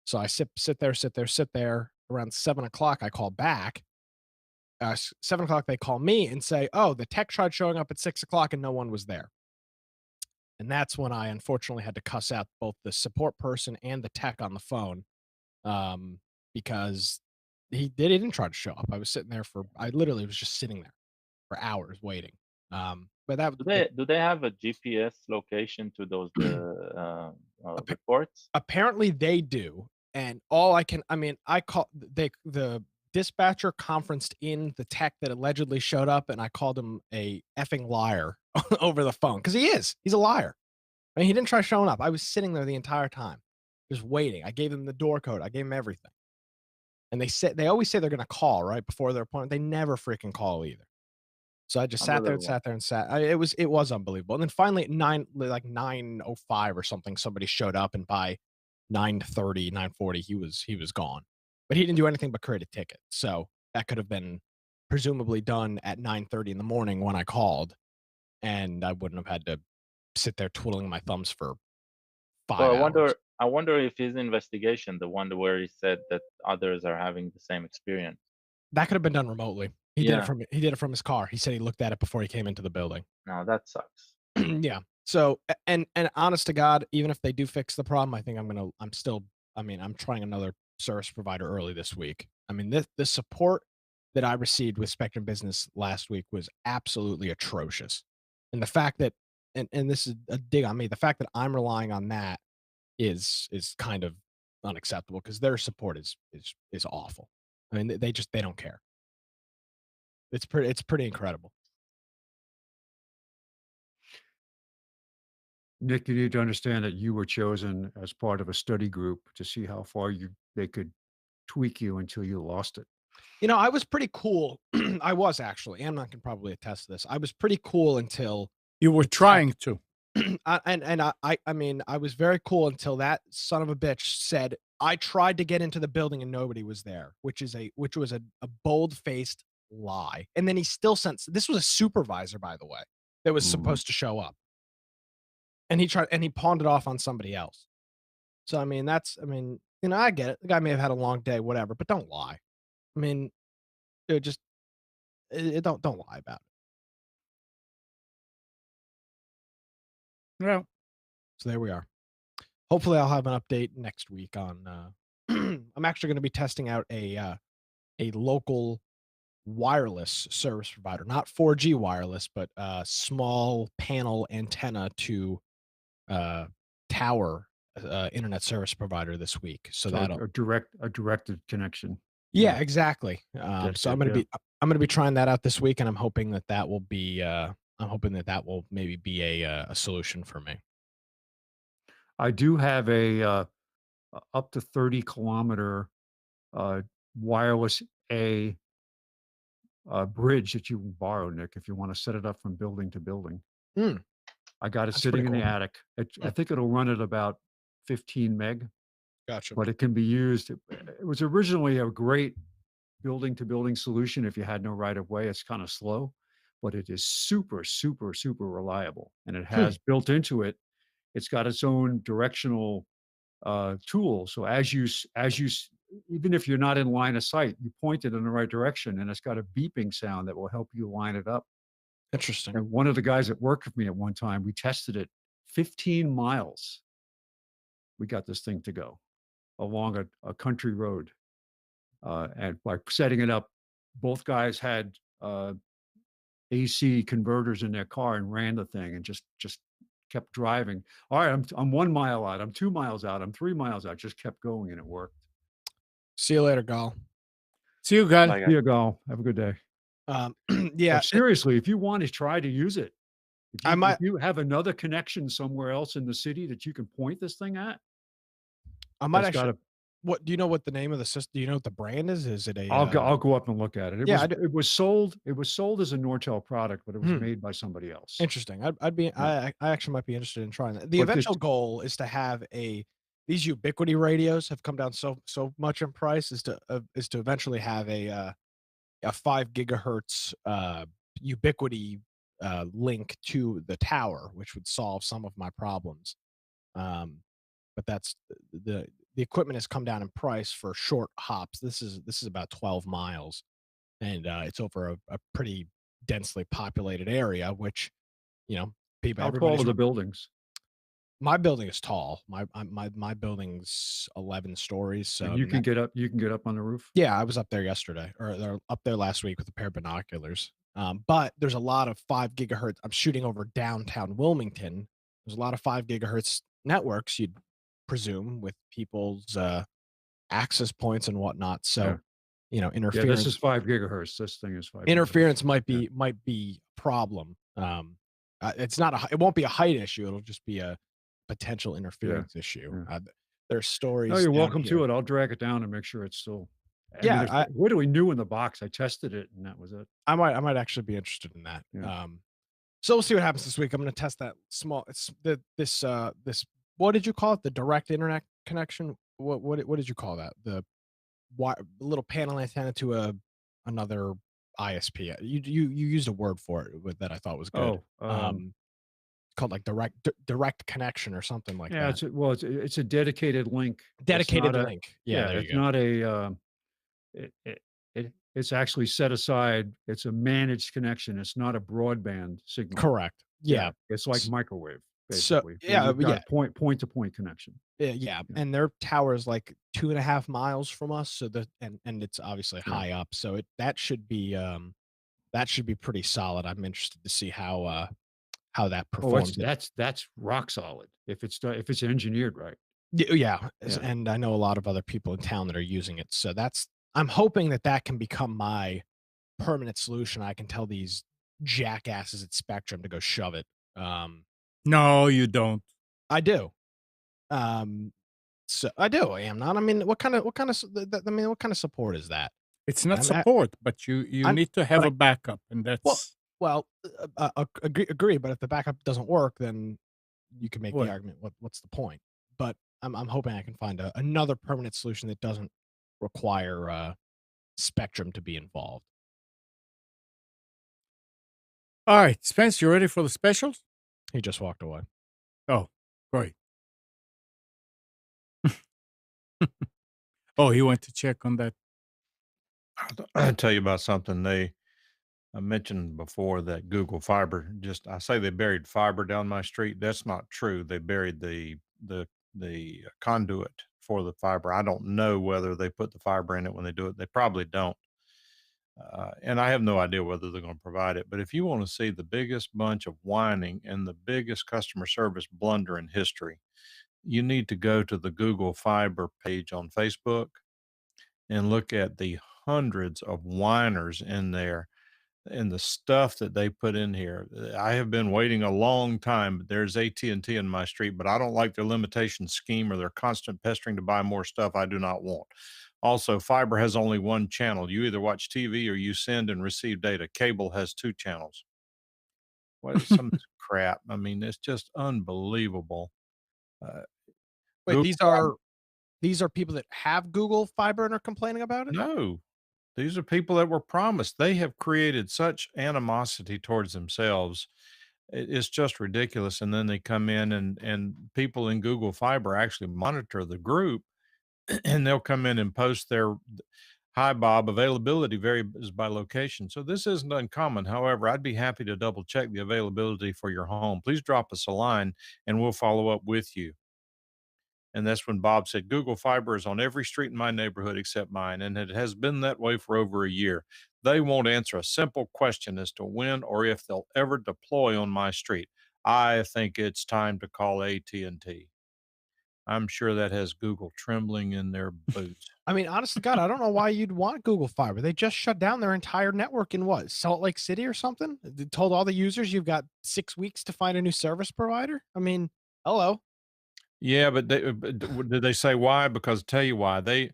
S2: So I sit there. Around 7 o'clock, I call back. 7 o'clock, they call me and say, "Oh, the tech tried showing up at 6 o'clock and no one was there." And that's when I unfortunately had to cuss out both the support person and the tech on the phone, because they didn't try to show up. I literally was just sitting there for hours waiting. But
S4: Do they have a GPS location to those reports?
S2: apparently they do. And the dispatcher conferenced in the tech that allegedly showed up, and I called him a effing liar over the phone, because he's a liar. I mean, he didn't try showing up. I was sitting there the entire time, just waiting. I gave him the door code. I gave him everything. And they always say they're going to call right before their appointment. They never freaking call either. So I just sat there and sat. It was unbelievable. And then finally at 9:05 or something, somebody showed up, and by 9:30, 9:40, he was gone. But he didn't do anything but create a ticket. So that could have been presumably done at 9:30 in the morning when I called, and I wouldn't have had to sit there twiddling my thumbs for 5
S4: Well,
S2: hours.
S4: I wonder if his investigation, the one where he said that others are having the same experience.
S2: That could have been done remotely. He did it from his car. He said he looked at it before he came into the building.
S4: No, that sucks.
S2: Yeah. So and honest to God, even if they do fix the problem, I think I'm trying another service provider early this week. I mean, the support that I received with Spectrum Business last week was absolutely atrocious. And the fact that and this is a dig on me, the fact that I'm relying on that is kind of unacceptable because their support is awful. I mean, they don't care. It's pretty incredible.
S3: Nick, you need to understand that you were chosen as part of a study group to see how far they could tweak you until you lost it.
S2: You know, I was pretty cool. I was actually. Amnon can probably attest to this. I was pretty cool until
S1: You were trying to.
S2: I mean, I was very cool until that son of a bitch said, "I tried to get into the building and nobody was there," which was a bold-faced lie. And then he still sent this was a supervisor, by the way, that was supposed to show up. And he pawned it off on somebody else. So I mean, you know, I get it. The guy may have had a long day, whatever, but don't lie. I mean, dude, just don't lie about it.
S1: Well,
S2: So there we are. Hopefully, I'll have an update next week on. I'm actually going to be testing out a local wireless service provider, not 4G wireless, but small panel antenna to tower internet service provider this week. So that'll
S3: a directed connection.
S2: yeah, exactly.
S3: Yes,
S2: So I'm going to be trying that out this week, and I'm hoping that will be maybe be a solution for me.
S3: I do have a up to 30-kilometer wireless bridge that you can borrow, Nick, if you want to set it up from building to building.
S2: Hmm.
S3: I got it
S2: That's
S3: sitting in
S2: pretty
S3: the
S2: cool.
S3: attic. I think it'll run at about 15 meg,
S2: Gotcha.
S3: but it can be used. It was originally a great building to building solution if you had no right of way. It's kind of slow, but it is super, super, super reliable. And it has built into it, it's got its own directional tool. So even if you're not in line of sight, you point it in the right direction, and it's got a beeping sound that will help you line it up.
S2: Interesting.
S3: And one of the guys that worked with me at one time, we tested it 15 miles. We got this thing to go along a country road. And by setting it up, both guys had AC converters in their car and ran the thing and just kept driving. All right, I'm 1 mile out. I'm 2 miles out. I'm 3 miles out. Just kept going and it worked.
S2: See you later, Gal.
S1: see you guys.
S4: Like,
S3: Here you go. Have a good day.
S2: Yeah,
S3: But seriously, if you want to try to use it,
S2: I
S3: if you have another connection somewhere else in the city that you can point this thing at,
S2: I might
S3: that's
S2: actually.
S3: got to.
S2: What do you know? What the name of the system? Do you know what the brand is? Is it a?
S3: I'll go up and look at it.
S2: Yeah, I do.
S3: It was sold as a Nortel product, but it was
S2: Hmm.
S3: made by somebody else.
S2: Interesting. I actually might be interested in trying that. The
S3: But
S2: eventual goal is to have these Ubiquity radios have come down so much in price is to eventually have a 5 gigahertz Ubiquity link to the tower, which would solve some of my problems. But that's the equipment has come down in price for short hops. This is about 12 miles, and it's over a pretty densely populated area, which you know people.
S3: How tall are the buildings?
S2: My building is tall. My building's 11 stories. So
S3: And you can get up. You can get up on the roof.
S2: yeah, I was up there yesterday, or they're up there last week with a pair of binoculars. But there's a lot of 5 gigahertz. I'm shooting over downtown Wilmington. There's a lot of 5 gigahertz networks, you'd presume, with people's access points and whatnot. So,
S3: Yeah.
S2: you know,
S3: Yeah,
S2: interference
S3: this is 5 gigahertz. This thing is 5.
S2: interference might
S3: Yeah.
S2: be a problem. It's not it won't be a height issue. It'll just be a potential interference issue.
S3: Yeah.
S2: There's stories.
S3: No, you're
S2: down
S3: welcome
S2: here.
S3: to it. I'll drag it down and make sure it's still.
S2: Yeah,
S3: mean, it's literally new in the box. I tested it, and that was it.
S2: I might actually be interested in that.
S3: Yeah.
S2: So we'll see what happens this week. I'm going to test that this what did you call it? The direct internet connection? What did you call that? The little panel antenna to another ISP. You used a word for it that I thought was good.
S3: Oh,
S2: Called like direct connection or something like
S3: yeah,
S2: that.
S3: it's a dedicated link. It's
S2: Dedicated
S3: not a
S2: link. Yeah,
S3: yeah,
S2: there you
S3: it's
S2: go.
S3: not a, it's actually set aside. It's a managed connection. It's not a broadband signal.
S2: Correct.
S3: Yeah,
S2: Yeah.
S3: it's like
S2: S-
S3: microwave,
S2: So
S3: basically, where
S2: yeah,
S3: you've got
S2: yeah,
S3: a point-to-point connection.
S2: yeah.
S3: Yeah,
S2: And their tower is like 2.5 miles from us. So and it's obviously
S3: yeah.
S2: high up. So that should be pretty solid. I'm interested to see how that
S3: Oh,
S2: performs.
S3: that's rock solid if it's engineered right.
S2: Yeah,
S3: Yeah.
S2: and I know a lot of other people in town that are using it. So I'm hoping that can become my permanent solution. I can tell these jackasses at Spectrum to go shove it.
S1: No, you don't.
S2: I do. Um, so I do. I am not. I mean, what kind of support is that?
S1: It's not
S2: I'm at,
S1: support, but you
S2: I'm,
S1: need to
S2: but
S1: have
S2: I,
S1: a backup, and
S2: well,
S1: that's
S2: agree. But if the backup doesn't work, then you can make the
S1: what.
S2: argument. What's the point? But I'm hoping I can find another permanent solution that doesn't require Spectrum to be involved.
S1: All right, Spence, you ready for the specials?
S2: He just walked away.
S1: Oh, great. Oh, he went to check on that.
S5: I'll tell you about something. I mentioned before that Google Fiber I say they buried fiber down my street. That's not true. They buried the conduit for the fiber. I don't know whether they put the fiber in it when they do it. They probably don't. And I have no idea whether they're going to provide it. But if you want to see the biggest bunch of whining and the biggest customer service blunder in history, you need to go to the Google Fiber page on Facebook and look at the hundreds of whiners in there and the stuff that they put in here. I have been waiting a long time, but there's AT&T in my street, but I don't like their limitation scheme or their constant pestering to buy more stuff I do not want. Also, fiber has only one channel. You either watch TV or you send and receive data. Cable has two channels. What is some of this crap? I mean, it's just unbelievable. Uh,
S2: Wait,
S5: Google
S2: these are people that have Google Fiber and are complaining about it?
S5: No, these are people that were promised. They have created such animosity towards themselves. It's just ridiculous. And then they come in and people in Google Fiber actually monitor the group and they'll come in and post their hi Bob availability varies by location. So this isn't uncommon. However, I'd be happy to double check the availability for your home. Please drop us a line and we'll follow up with you. And that's when Bob said, Google Fiber is on every street in my neighborhood except mine. And it has been that way for over a year. They won't answer a simple question as to when or if they'll ever deploy on my street. I think it's time to call AT&T. I'm sure that has Google trembling in their boots.
S2: I mean, honest to God, I don't know why you'd want Google Fiber. They just shut down their entire network in what, Salt Lake City or something? They told all the users you've got 6 weeks to find a new service provider. I mean, hello.
S5: Yeah, but did they say why? Because tell you why they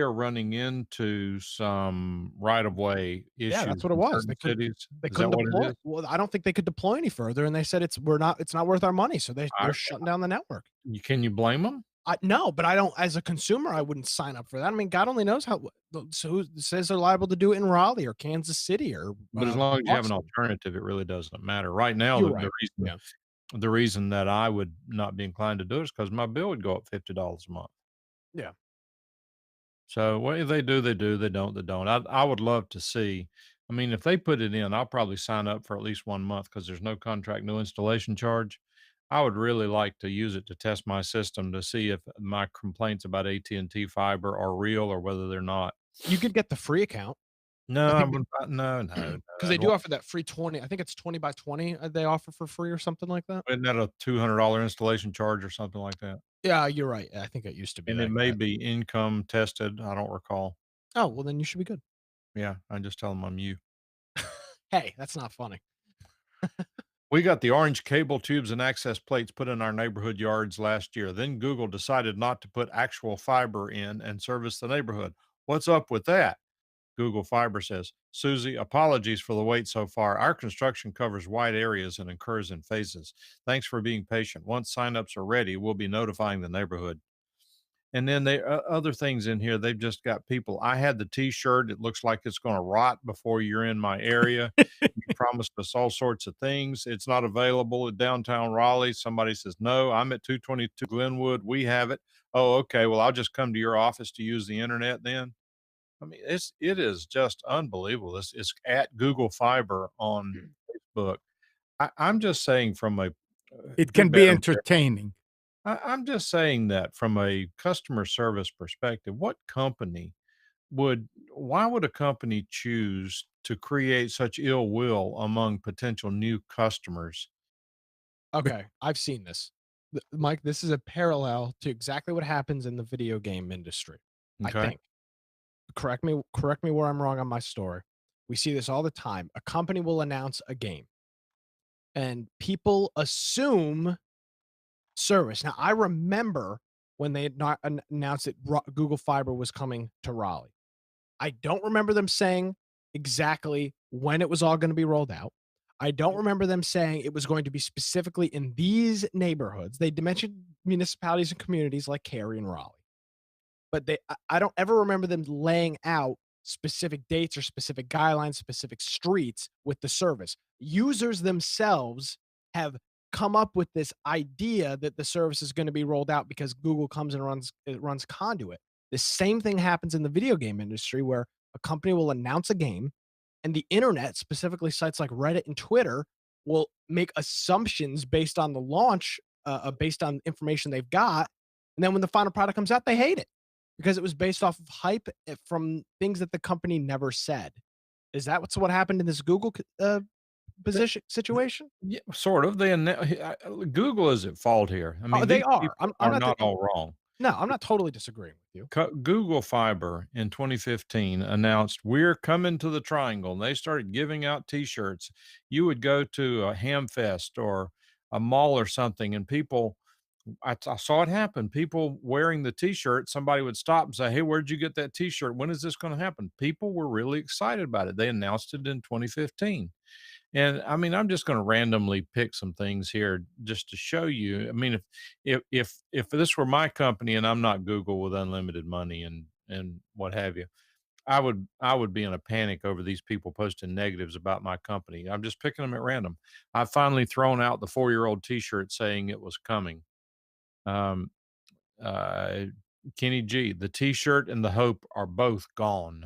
S5: are running into some right of way
S2: Yeah,
S5: issues
S2: that's what it
S5: in
S2: was.
S5: certain cities.
S2: They
S5: Is that
S2: couldn't
S5: what it
S2: deploy.
S5: is?
S2: Well, I don't think they could deploy any further, and they said it's not worth our money, so they're shutting down the network.
S5: Can you blame them?
S2: No, but I don't. As a consumer, I wouldn't sign up for that. I mean, God only knows how. So who says they're liable to do it in Raleigh or Kansas City or?
S5: But as long as you have an
S2: Boston?
S5: alternative, it really doesn't matter. Right now,
S2: You're
S5: the
S2: right.
S5: reason
S2: Yeah.
S5: the reason that I would not be inclined to do it is because my bill would go up $50 a month.
S2: Yeah.
S5: So what they do, they do. They don't, they don't. I would love to see. I mean, if they put it in, I'll probably sign up for at least 1 month because there's no contract, no installation charge. I would really like to use it to test my system to see if my complaints about AT&T fiber are real or whether they're not.
S2: You could get the free account.
S5: No,
S2: I
S5: I
S2: think
S5: wouldn't, no, no,
S2: because they do offer that free 20. I think it's 20 by 20 they offer for free or something like that.
S5: isn't that a $200 installation charge or something like that?
S2: Yeah, you're right. I think it used to be
S5: And it
S2: like
S5: may
S2: that.
S5: be income tested. I don't recall.
S2: Oh, well, then you should be good.
S5: Yeah, I just tell them I'm you.
S2: Hey, that's not funny.
S5: We got the orange cable tubes and access plates put in our neighborhood yards last year. Then Google decided not to put actual fiber in and service the neighborhood. What's up with that? Google Fiber says, Susie, apologies for the wait so far. Our construction covers wide areas and occurs in phases. Thanks for being patient. Once signups are ready, we'll be notifying the neighborhood. And then they other things in here. They've just got people. I had the T-shirt. It looks like it's going to rot before you're in my area. You promised us all sorts of things. It's not available at downtown Raleigh. Somebody says no. I'm at 222 Glenwood. We have it. Oh, okay. Well, I'll just come to your office to use the internet then. I mean, it is just unbelievable. This is at Google Fiber on Facebook. I'm just saying from a
S1: It
S5: good,
S1: can be
S5: better,
S1: entertaining.
S5: I'm just saying that from a customer service perspective, why would a company choose to create such ill will among potential new customers?
S2: Okay, I've seen this. Mike, this is a parallel to exactly what happens in the video game industry. I
S5: Okay.
S2: think. Correct me where I'm wrong on my story. We see this all the time. A company will announce a game and people assume service. Now, I remember when they had not announced that Google Fiber was coming to Raleigh. I don't remember them saying exactly when it was all going to be rolled out. I don't remember them saying it was going to be specifically in these neighborhoods. They mentioned municipalities and communities like Cary and Raleigh, but I don't ever remember them laying out specific dates or specific guidelines, specific streets with the service. Users themselves have come up with this idea that the service is going to be rolled out because Google comes and runs conduit. The same thing happens in the video game industry where a company will announce a game and the internet, specifically sites like Reddit and Twitter, will make assumptions based on the launch, based on information they've got. And then when the final product comes out, they hate it because it was based off of hype from things that the company never said. Is that what happened in this Google situation?
S5: Yeah, sort of. Google is at fault here. I
S2: Oh,
S5: mean,
S2: they
S5: these
S2: are.
S5: people
S2: I'm
S5: are
S2: not.
S5: not all wrong.
S2: No, I'm not totally disagreeing with you.
S5: Google Fiber in 2015 announced we're coming to the Triangle, and they started giving out T-shirts. You would go to a ham fest or a mall or something, and I saw it happen. People wearing the T-shirt, somebody would stop and say, "Hey, where'd you get that T-shirt? When is this going to happen?" People were really excited about it. They announced it in 2015. And I mean, I'm just going to randomly pick some things here just to show you. I mean, if this were my company and I'm not Google with unlimited money and what have you, I would be in a panic over these people posting negatives about my company. I'm just picking them at random. I've finally thrown out the 4-year-old T-shirt saying it was coming. Um, uh, Kenny G, the T-shirt and the hope are both gone.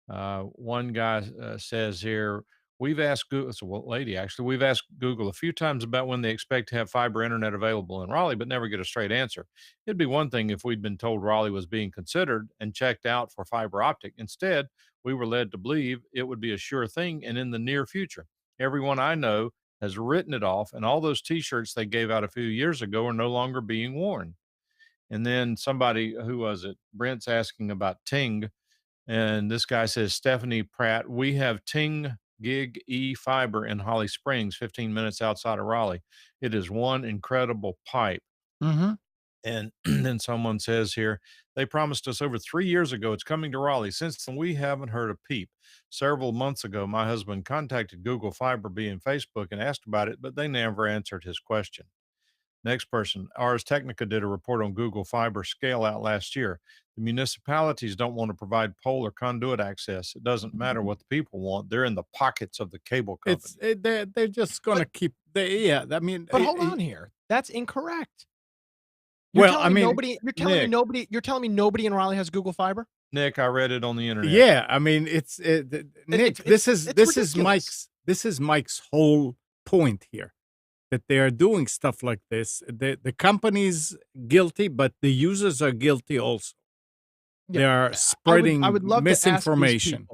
S5: One guy says here, we've asked Google, it's a lady actually, we've asked Google a few times about when they expect to have fiber internet available in Raleigh, but never get a straight answer. It'd be one thing if we'd been told Raleigh was being considered and checked out for fiber optic. Instead, we were led to believe it would be a sure thing and in the near future. Everyone I know has written it off, and all those T-shirts they gave out a few years ago are no longer being worn. And then somebody, who was it? Brent's asking about Ting. And this guy says, Stephanie Pratt, we have Ting Gig E fiber in Holly Springs, 15 minutes outside of Raleigh. It is one incredible pipe.
S1: Mm-hmm.
S5: And then someone says here, they promised us over 3 years ago it's coming to Raleigh. Since then, we haven't heard a peep. Several months ago, my husband contacted Google Fiber via Facebook and asked about it, but they never answered his question. Next person, Ars Technica did a report on Google Fiber scale out last year. The municipalities don't want to provide pole or conduit access. It doesn't matter what the people want. They're in the pockets of the cable company.
S1: They're just gonna keep. Yeah, I mean,
S2: But hold on here. That's incorrect.
S1: Well, I mean,
S2: You're telling me nobody in Raleigh has Google Fiber?
S5: Nick, I read it on the internet.
S1: yeah, I mean, Nick. This is
S2: ridiculous.
S1: Mike's whole point here, that they are doing stuff like this. The company's guilty, but the users are guilty also. They are spreading
S2: I would love
S1: misinformation.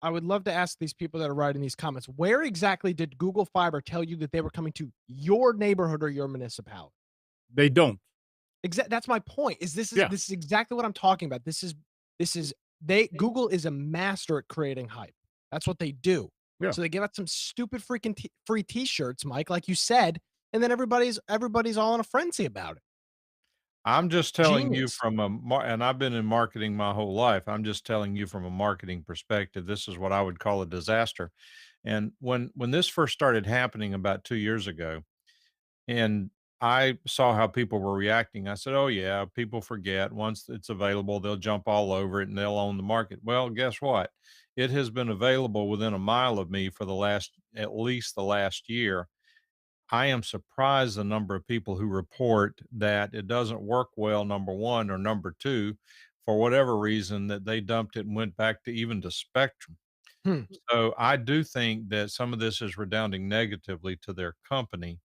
S2: I would love to ask these people that are writing these comments, where exactly did Google Fiber tell you that they were coming to your neighborhood or your municipality?
S1: They don't.
S2: That's my point. This is exactly what I'm talking about. Google is a master at creating hype. That's what they do.
S1: Yeah.
S2: So they give out some stupid freaking free T-shirts, Mike, like you said, and then everybody's all in a frenzy about it.
S5: I'm just telling you
S2: Genius.
S5: and I've been in marketing my whole life. I'm just telling you from a marketing perspective, this is what I would call a disaster. And when this first started happening about 2 years ago, and I saw how people were reacting. I said, "Oh yeah, people forget. Once it's available, they'll jump all over it and they'll own the market." Well, guess what? It has been available within a mile of me for at least the last year. I am surprised the number of people who report that it doesn't work well, number one, or number two, for whatever reason, that they dumped it and went back to even to Spectrum.
S2: Hmm.
S5: So I do think that some of this is redounding negatively to their company.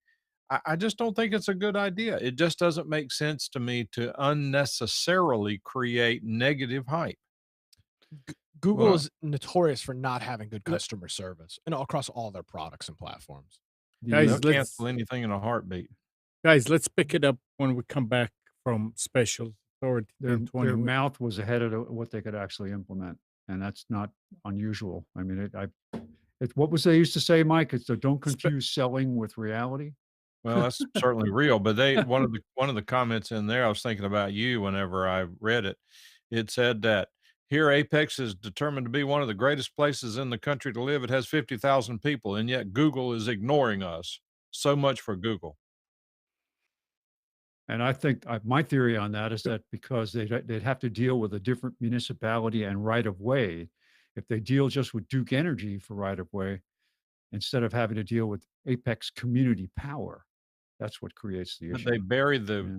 S5: I just don't think it's a good idea. It just doesn't make sense to me to unnecessarily create negative hype.
S2: Google
S3: Well,
S2: is notorious for not having good
S3: let-
S2: customer service and across all their products and platforms.
S5: They'll
S1: Guys,
S3: the
S5: cancel anything in a heartbeat.
S1: let's pick it up when we come back from specials toward
S3: their
S1: 1020.
S3: their mouth was ahead of what they could actually implement, and that's not unusual. I mean, it's what was they used to say, Mike? It's the don't
S1: Spe-
S3: confuse selling with reality.
S5: Well, that's certainly real, but they one of the comments in there, I was thinking about you whenever I read it. It said that here Apex is determined to be one of the greatest places in the country to live. It has 50,000 people, and yet Google is ignoring us. So much for Google.
S3: And I think my theory on that is that because they'd have to deal with a different municipality and right of way, if they deal just with Duke Energy for right of way, instead of having to deal with Apex Community Power, that's what creates the
S5: But
S3: issue. Yeah.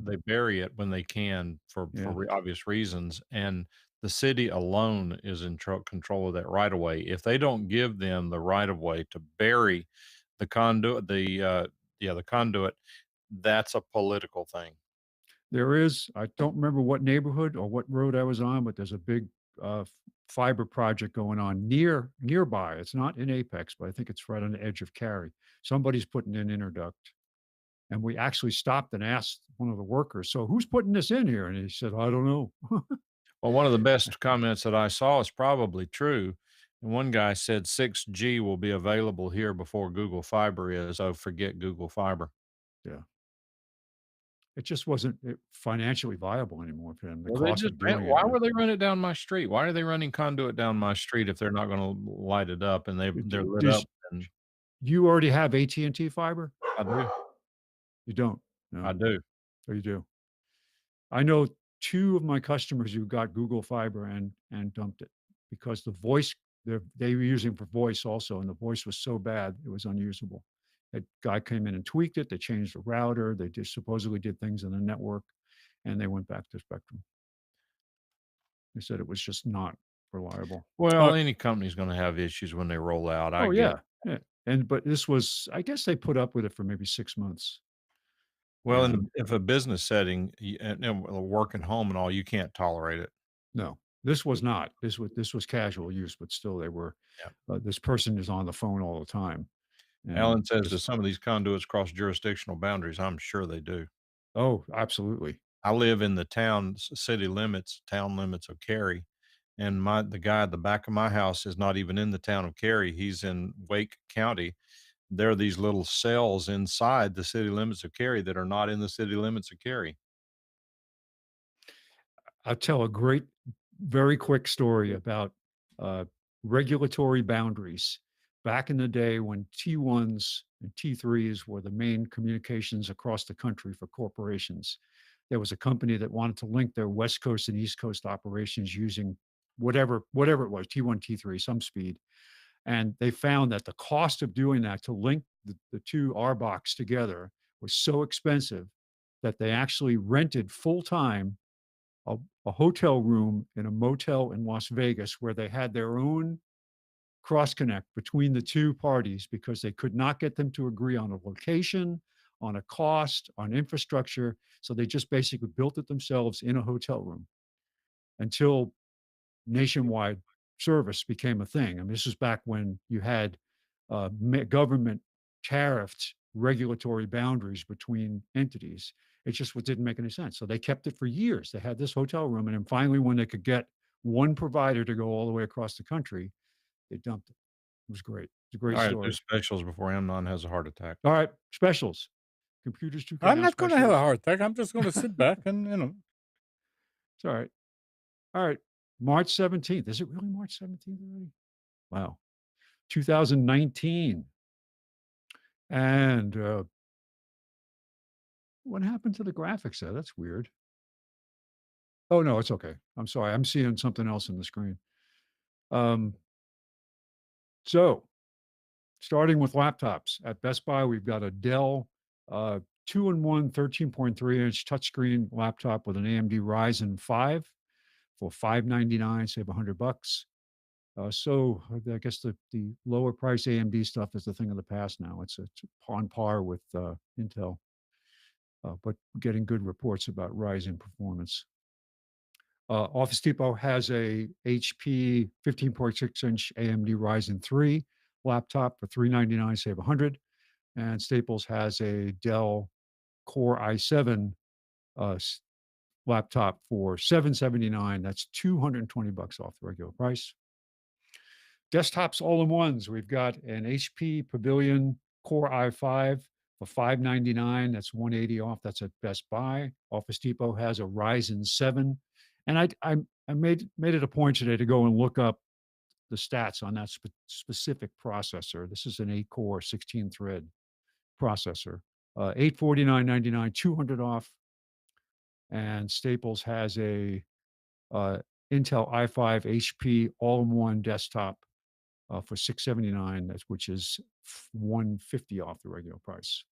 S5: they bury it when they can for
S3: Yeah.
S5: obvious reasons, and the city alone is in control of that right of way. If they don't give them the right of way to bury the conduit, the conduit, that's a political thing.
S3: There is, I don't remember what neighborhood or what road I was on, but there's a big fiber project going on nearby. It's not in Apex, but I think it's right on the edge of Cary. Somebody's putting in interduct. And we actually stopped and asked one of the workers, so who's putting this in here? And he said, I don't know.
S5: Well, one of the best comments that I saw is probably true. And one guy said 6G will be available here before Google Fiber is. Oh, forget Google Fiber.
S3: Yeah. It just wasn't financially viable anymore for them. The
S5: Well, they
S3: cost
S5: just
S3: of
S5: ran
S3: doing it.
S5: why would they run it down my street? Why are they running conduit down my street if they're not gonna light it up and they're lit up? And
S3: You already have AT&T fiber?
S5: I do,
S3: You don't?
S5: I
S3: No.
S5: do.
S3: Oh, you do? I know 2 of my customers who got Google Fiber and dumped it because the voice they were using for voice also, and the voice was so bad, it was unusable. A guy came in and tweaked it, they changed the router, they just supposedly did things in the network, and they went back to Spectrum. They said it was just not reliable.
S5: Well, any company's gonna have issues when they roll out, I
S3: Oh,
S5: get
S3: yeah, yeah, but this was I guess they put up with it for maybe 6 months.
S5: well, in
S3: And
S5: if a business setting, and work at home and all, you can't tolerate it.
S3: no, this was not. This was casual use, but still they were,
S5: Yeah.
S3: this person is on the phone all the time. And
S5: Alan says, "Do
S3: just
S5: some of these conduits cross jurisdictional boundaries?" I'm sure they do.
S3: oh, absolutely.
S5: I live in the town limits of Cary, and the guy at the back of my house is not even in the town of Cary. He's in Wake County. There are these little cells inside the city limits of Cary that are not in the city limits of Cary.
S3: I'll tell a great, very quick story about uh, regulatory boundaries. Back in the day when T1s and T3s were the main communications across the country for corporations, there was a company that wanted to link their West Coast and East Coast operations using whatever it was, T1, T3, some speed. And they found that the cost of doing that to link the two RBOCs together was so expensive that they actually rented full time a hotel room in a motel in Las Vegas where they had their own cross connect between the two parties because they could not get them to agree on a location, on a cost, on infrastructure. So they just basically built it themselves in a hotel room until nationwide service became a thing. I mean, this was back when you had government tariffed regulatory boundaries between entities. It just didn't make any sense. So they kept it for years. They had this hotel room, and then finally, when they could get one provider to go all the way across the country, they dumped it. It was great. It's a great
S5: All right, do
S3: story.
S5: specials before Amnon has a heart attack.
S3: All right, specials. Computers 2K
S1: I'm
S3: now
S1: not going to have a
S3: specials.
S1: heart attack. I'm just going to sit back and,
S3: It's all right. All right. March 17th. Is it really March 17th already? Wow. 2019. And What happened to the graphics there? That's weird. Oh, no, it's okay. I'm sorry. I'm seeing something else in the screen. So starting with laptops at Best Buy, we've got a Dell 2-in-1 13.3-inch touchscreen laptop with an AMD Ryzen 5 for $599, save $100. So I guess the lower price AMD stuff is the thing of the past now. It's on par with Intel, but getting good reports about Ryzen performance. Office Depot has a HP 15.6-inch AMD Ryzen 3 laptop for $399, save $100. And Staples has a Dell Core i7 laptop for $779. That's $220 off the regular price. Desktops all-in-ones. We've got an HP Pavilion Core i5 for $599. That's $180 off. That's at Best Buy. Office Depot has a Ryzen 7. And I made it a point today to go and look up the stats on that specific processor. This is an 8-core, 16-thread processor. $849.99, $200 off. And Staples has a Intel i5 HP all-in-one desktop for $679, which is $150 off the regular price.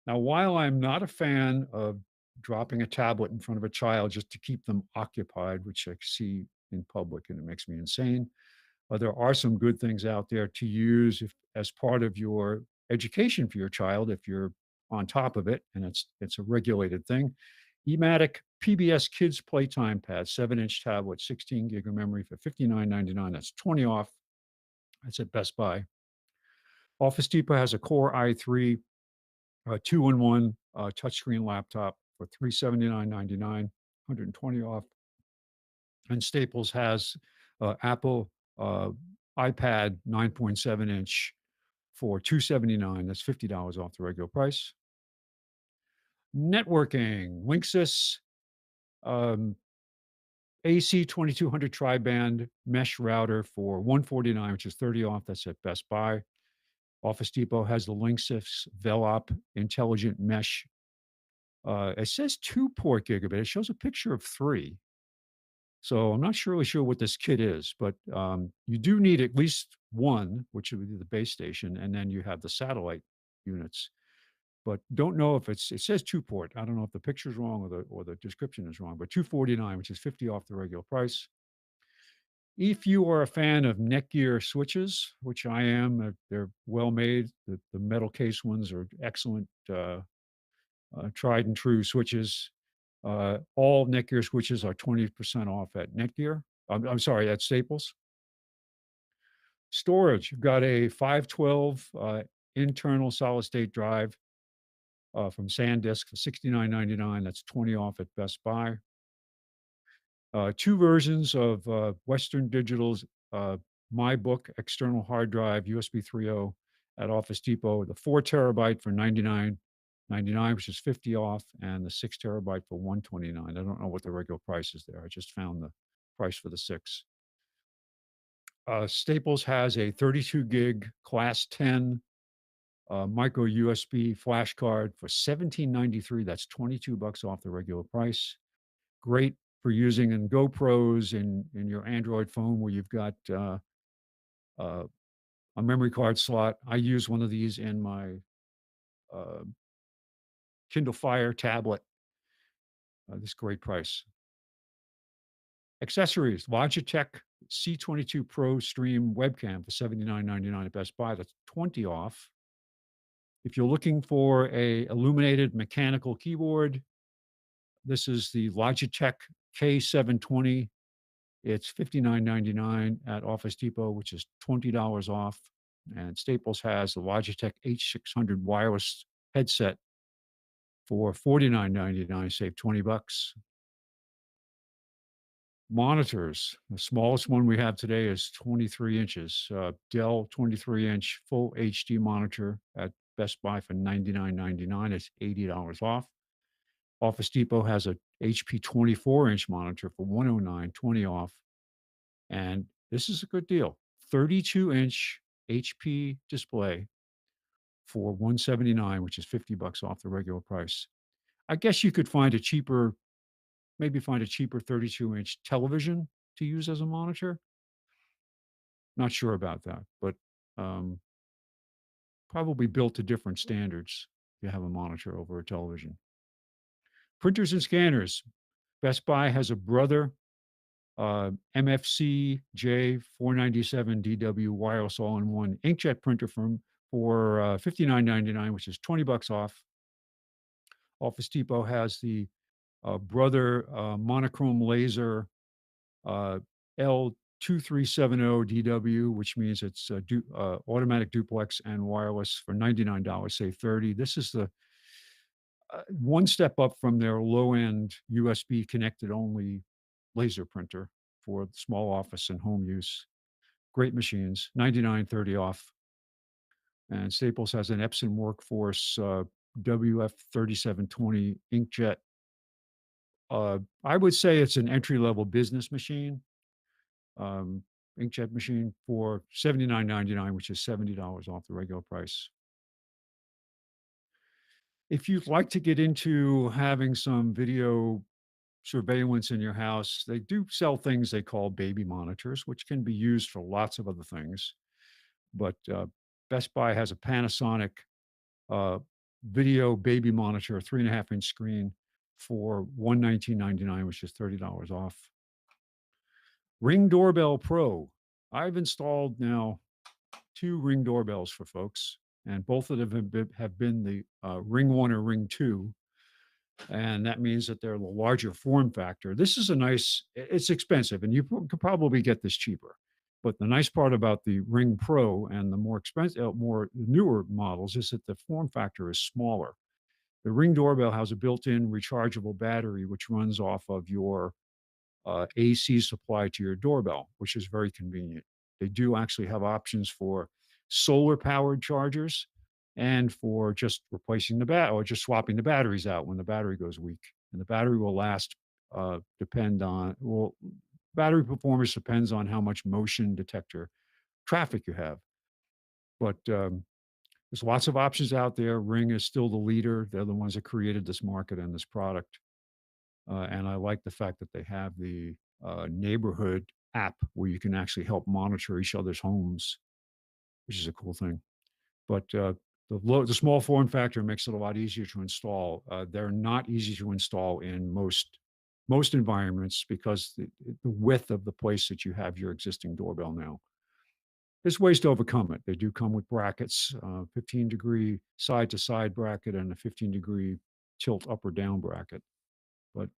S3: Now, while I'm not a fan of dropping a tablet in front of a child just to keep them occupied, which I see in public and it makes me insane, there are some good things out there to use as part of your education for your child if you're on top of it, and it's a regulated thing. Ematic PBS Kids Playtime Pad, 7-inch tablet, 16 gig of memory for $59.99. That's $20 off. That's at Best Buy. Office Depot has a Core i3 2-in-1 touchscreen laptop for $379.99, $120 off. And Staples has Apple iPad 9.7-inch for $279. That's $50 off the regular price. Networking, Linksys AC 2200 tri-band mesh router for $149, which is $30 off. That's at Best Buy. Office Depot has the Linksys Velop intelligent mesh. It says 2-port gigabit. It shows a picture of 3. So I'm not really sure what this kit is, but you do need at least one, which would be the base station, and then you have the satellite units. But don't know if it says 2-port. I don't know if the picture's wrong or the description is wrong, but $249, which is $50 off the regular price. If you are a fan of Netgear switches, which I am, they're well made. The metal case ones are excellent, tried and true switches. All Netgear switches are 20% off at Netgear. I'm sorry, at Staples. Storage, you've got a 512 internal solid state drive from SanDisk for $69.99. That's $20 off at Best Buy. 2 versions of Western Digital's MyBook external hard drive, USB 3.0 at Office Depot. The 4 terabyte for $99.99, which is $50 off, and the 6 terabyte for $129. I don't know what the regular price is there. I just found the price for the 6. Staples has a 32 gig class 10 micro USB flash card for $17.93. That's $22 off the regular price. Great for using in GoPros in your Android phone where you've got a memory card slot. I use one of these in my Kindle Fire tablet. This great price. Accessories, Logitech C22 Pro Stream webcam for $79.99 at Best Buy. That's $20 off. If you're looking for a illuminated mechanical keyboard, this is the Logitech K720. It's $59.99 at Office Depot, which is $20 off. And Staples has the Logitech H600 wireless headset for $49.99, save $20. Monitors, the smallest one we have today is 23 inches. Dell 23-inch full HD monitor at Best Buy for $99.99. It's $80 off. Office Depot has a HP 24-inch monitor for $109, $20 off. And this is a good deal. 32-inch HP display for $179, which is $50 off the regular price. I guess you could find a cheaper, maybe find a cheaper 32-inch television to use as a monitor. Not sure about that, but um, probably built to different standards if you have a monitor over a television. Printers and scanners. Best Buy has a Brother MFC J497DW wireless all-in-one inkjet printer for $59.99, which is $20 off. Office Depot has the Brother monochrome laser L2370DW, which means it's automatic duplex and wireless for $99, save $30. This is the one step up from their low-end USB connected only laser printer for small office and home use. Great machines, $99.30 off. And Staples has an Epson Workforce WF3720 inkjet. I would say it's an entry-level business machine, inkjet machine for $79.99, which is $70 off the regular price. If you'd like to get into having some video surveillance in your house, they do sell things they call baby monitors, which can be used for lots of other things. But Best Buy has a Panasonic video baby monitor, 3.5-inch screen for $119.99, which is $30 off. Ring Doorbell Pro. I've installed now 2 Ring doorbells for folks, and both of them have been the Ring 1 or Ring 2. And that means that they're the larger form factor. This is it's expensive, and you could probably get this cheaper. But the nice part about the Ring Pro and the more expensive, more newer models is that the form factor is smaller. The Ring Doorbell has a built-in rechargeable battery, which runs off of your AC supply to your doorbell, which is very convenient. They do actually have options for solar-powered chargers and for just replacing or just swapping the batteries out when the battery goes weak. And the battery will last, battery performance depends on how much motion detector traffic you have. But there's lots of options out there. Ring is still the leader. They're the ones that created this market and this product. And I like the fact that they have the neighborhood app where you can actually help monitor each other's homes, which is a cool thing. But the small form factor makes it a lot easier to install. They're not easy to install in most environments because the width of the place that you have your existing doorbell now. There's ways to overcome it. They do come with brackets, 15-degree side-to-side bracket and a 15-degree tilt up or down bracket. But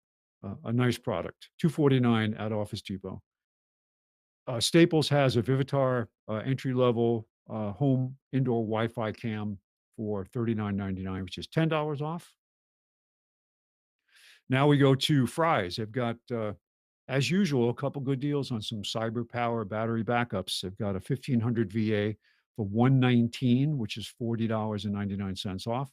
S3: a nice product. $249 at Office Depot. Staples has a Vivitar entry-level home indoor Wi-Fi cam for $39.99, which is $10 off. Now we go to Fry's. They've got, as usual, a couple good deals on some cyber power battery backups. They've got a 1500 VA for $119, which is $40.99 off.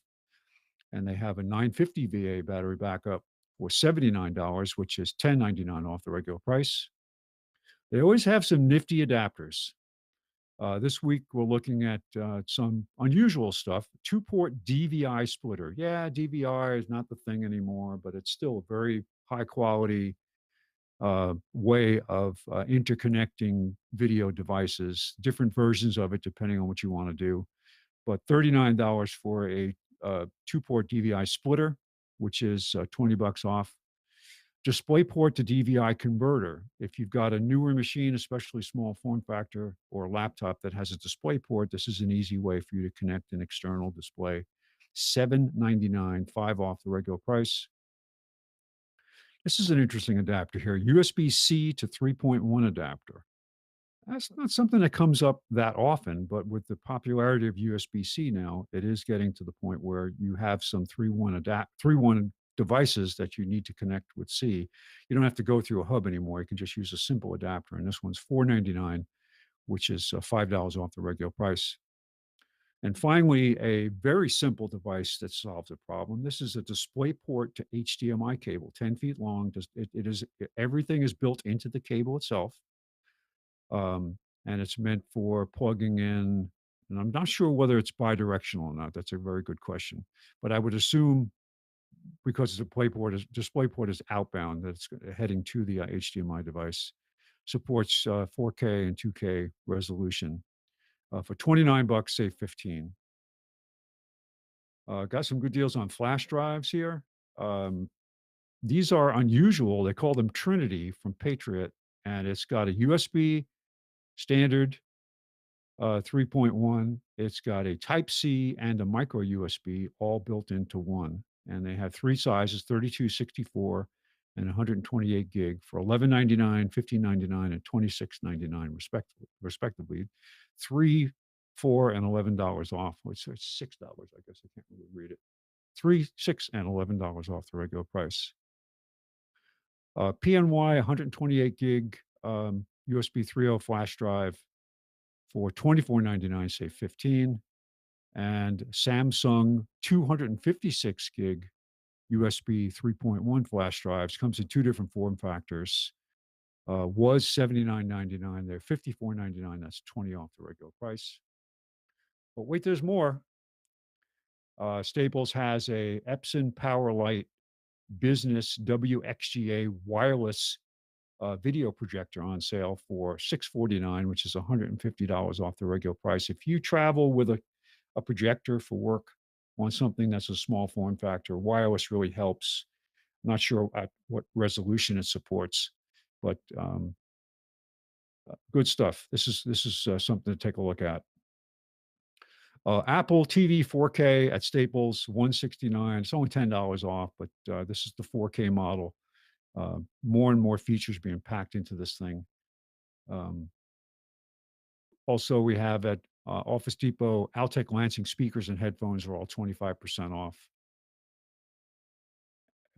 S3: And they have a 950 VA battery backup for $79, which is $10.99 off the regular price. They always have some nifty adapters. This week, we're looking at some unusual stuff. 2-port DVI splitter. Yeah, DVR is not the thing anymore, but it's still a very high quality way of interconnecting video devices, different versions of it depending on what you want to do. But $39 for a 2-port DVI splitter, which is $20 off. DisplayPort to DVI converter. If you've got a newer machine, especially small form factor or a laptop that has a DisplayPort, this is an easy way for you to connect an external display. $7.99, $5 off the regular price. This is an interesting adapter here. USB-C to 3.1 adapter. That's not something that comes up that often, but with the popularity of USB-C now, it is getting to the point where you have some 3.1 devices that you need to connect with C. You don't have to go through a hub anymore. You can just use a simple adapter. And this one's $4.99, which is $5 off the regular price. And finally, a very simple device that solves a problem. This is a DisplayPort to HDMI cable, 10 feet long. Everything is built into the cable itself. And it's meant for plugging in And I'm not sure whether it's bidirectional or not. That's a very good question. But I would assume because the DisplayPort is outbound, that it's heading to the HDMI device. Supports 4K and 2K resolution. For $29, save 15. Got some good deals on flash drives here. These are unusual. They call them Trinity from Patriot, and it's got a USB standard 3.1. It's got a Type C and a micro USB all built into one. And they have three sizes, 32, 64, and 128 gig for $11.99, $15.99, and $26.99 respectively. $3, $4, and $11 off. It's $6, I guess. I can't really read it. $3, $6, and $11 off the regular price. PNY 128 gig USB 3.0 flash drive for $24.99, say 15. And Samsung 256 gig USB 3.1 flash drives, comes in two different form factors. Was $79.99. They're $54.99. That's 20 off the regular price. But wait, there's more. Staples has a Epson PowerLight Business WXGA wireless video projector on sale for $649, which is $150 off the regular price. If you travel with a projector for work on something that's a small form factor, wireless really helps. I'm not sure at what resolution it supports, but good stuff. This is something to take a look at. Apple TV 4K at Staples, $169. It's only $10 off, but this is the 4K model. More and more features being packed into this thing. Also, we have at Office Depot, Altec Lansing speakers and headphones are all 25% off.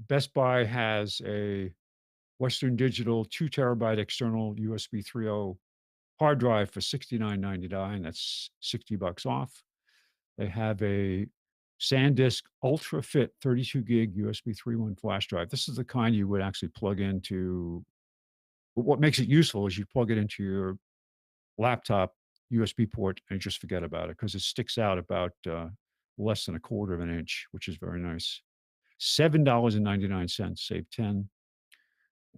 S3: Best Buy has a Western Digital 2 terabyte external USB 3.0 hard drive for $69.99. That's $60 off. They have a SanDisk Ultra Fit 32 gig USB 3.1 flash drive. This is the kind you would actually plug into. What makes it useful is you plug it into your laptop USB port and just forget about it because it sticks out about less than a quarter of an inch, which is very nice. $7.99, save 10.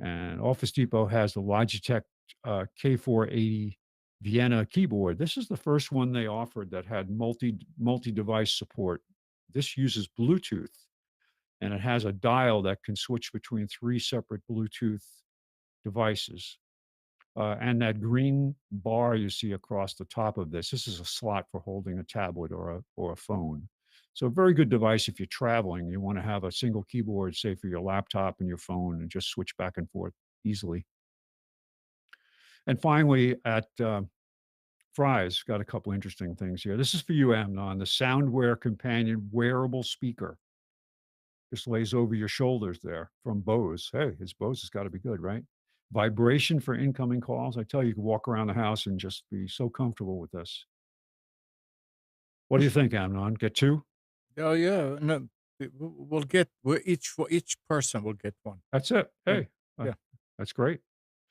S3: And Office Depot has the Logitech K480 Vienna keyboard. This is the first one they offered that had multi-device support. This uses Bluetooth, and it has a dial that can switch between three separate Bluetooth devices. And that green bar you see across the top of this is a slot for holding a tablet or a phone. So a very good device if you're traveling. You want to have a single keyboard, say for your laptop and your phone, and just switch back and forth easily. And finally, at Fry's, got a couple interesting things here. This is for you, Amnon, the Soundwear Companion wearable speaker. Just lays over your shoulders there from Bose. Hey, his Bose has got to be good, right? Vibration for incoming calls. I tell you, you can walk around the house and just be so comfortable with this. What do you think, Amnon? Get two?
S1: Oh yeah, no, each person will get one.
S3: That's it.
S1: Yeah.
S3: Hey,
S1: Yeah.
S3: That's great.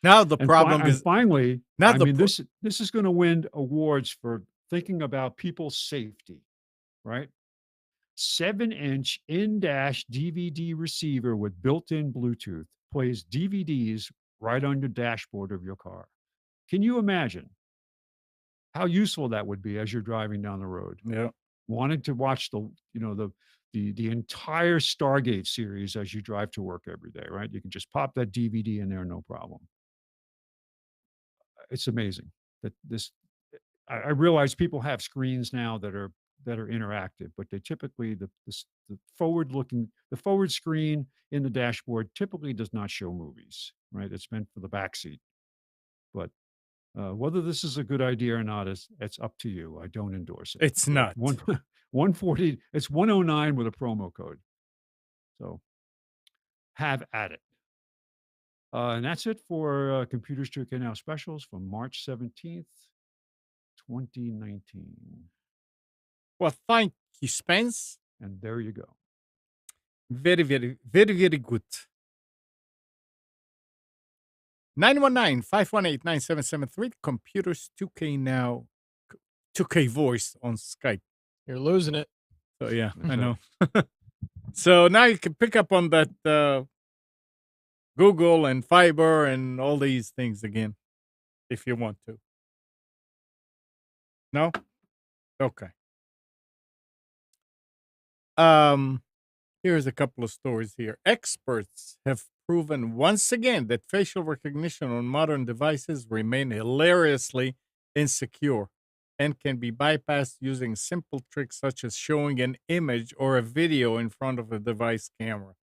S1: Now the
S3: And
S1: problem
S3: and
S1: is
S3: finally,
S1: now
S3: I
S1: the
S3: mean,
S1: pro-
S3: this is going to win awards for thinking about people's safety, right? 7-inch in-dash DVD receiver with built-in Bluetooth plays DVDs right on your dashboard of your car. Can you imagine how useful that would be as you're driving down the road?
S1: yeah.
S3: Wanting to watch the entire Stargate series as you drive to work every day, right? You can just pop that DVD in there, no problem. It's amazing that this. I realize people have screens now that are interactive, but they typically the forward screen in the dashboard typically does not show movies, right? It's meant for the back seat. But whether this is a good idea or not it's up to you. I don't endorse it.
S1: It's not.
S3: 140. It's 109 with a promo code. So have at it. And that's it for Computers 2K Now specials from March 17th, 2019.
S1: Well, thank you, Spence.
S3: And there you go.
S1: Very, very, very, very good. 919-518-9773. Computers 2K Now. 2K voice on Skype.
S2: You're losing it.
S1: So yeah, I
S3: Okay.
S1: know. So now you can pick up on that Google and Fiber and all these things again if you want to. No? Okay. Here's a couple of stories here. Experts have proven once again that facial recognition on modern devices remain hilariously insecure and can be bypassed using simple tricks such as showing an image or a video in front of a device camera.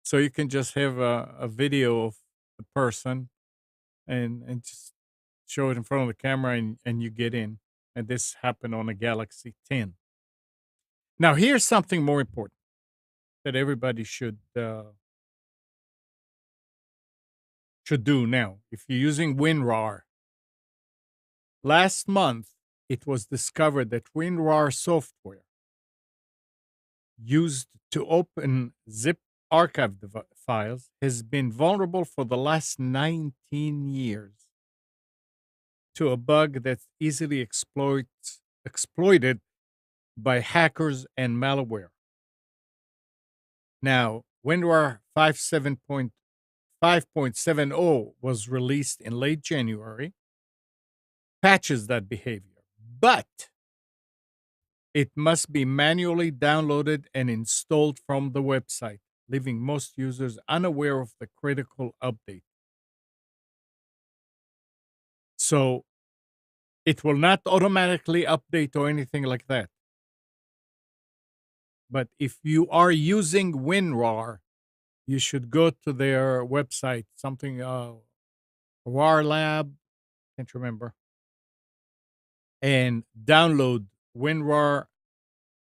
S1: So you can just have a video of the person and just show it in front of the camera and you get in. And this happened on a Galaxy 10. Now, here's something more important that everybody should do now. If you're using Winrar, last month it was discovered that Winrar software used to open zip archive files has been vulnerable for the last 19 years to a bug that's easily exploited by hackers and malware. Now, Winrar 5.70 was released in late January, patches that behavior, but it must be manually downloaded and installed from the website, leaving most users unaware of the critical update. So it will not automatically update or anything like that. But if you are using Winrar, you should go to their website, something WAR Lab, can't remember, and download Winrar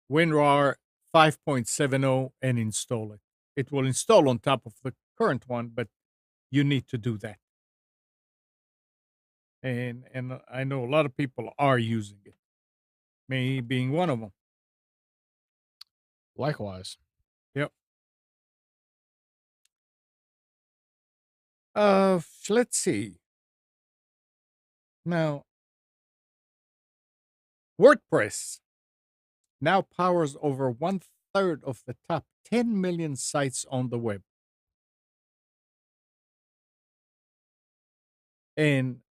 S1: 5.70 and install it. It will install on top of the current one, but you need to do that. And I know a lot of people are using it, me being one of them.
S2: Likewise.
S1: Yep. Let's see. Now, WordPress now powers over 1/3 of the top 10 million sites on the web. And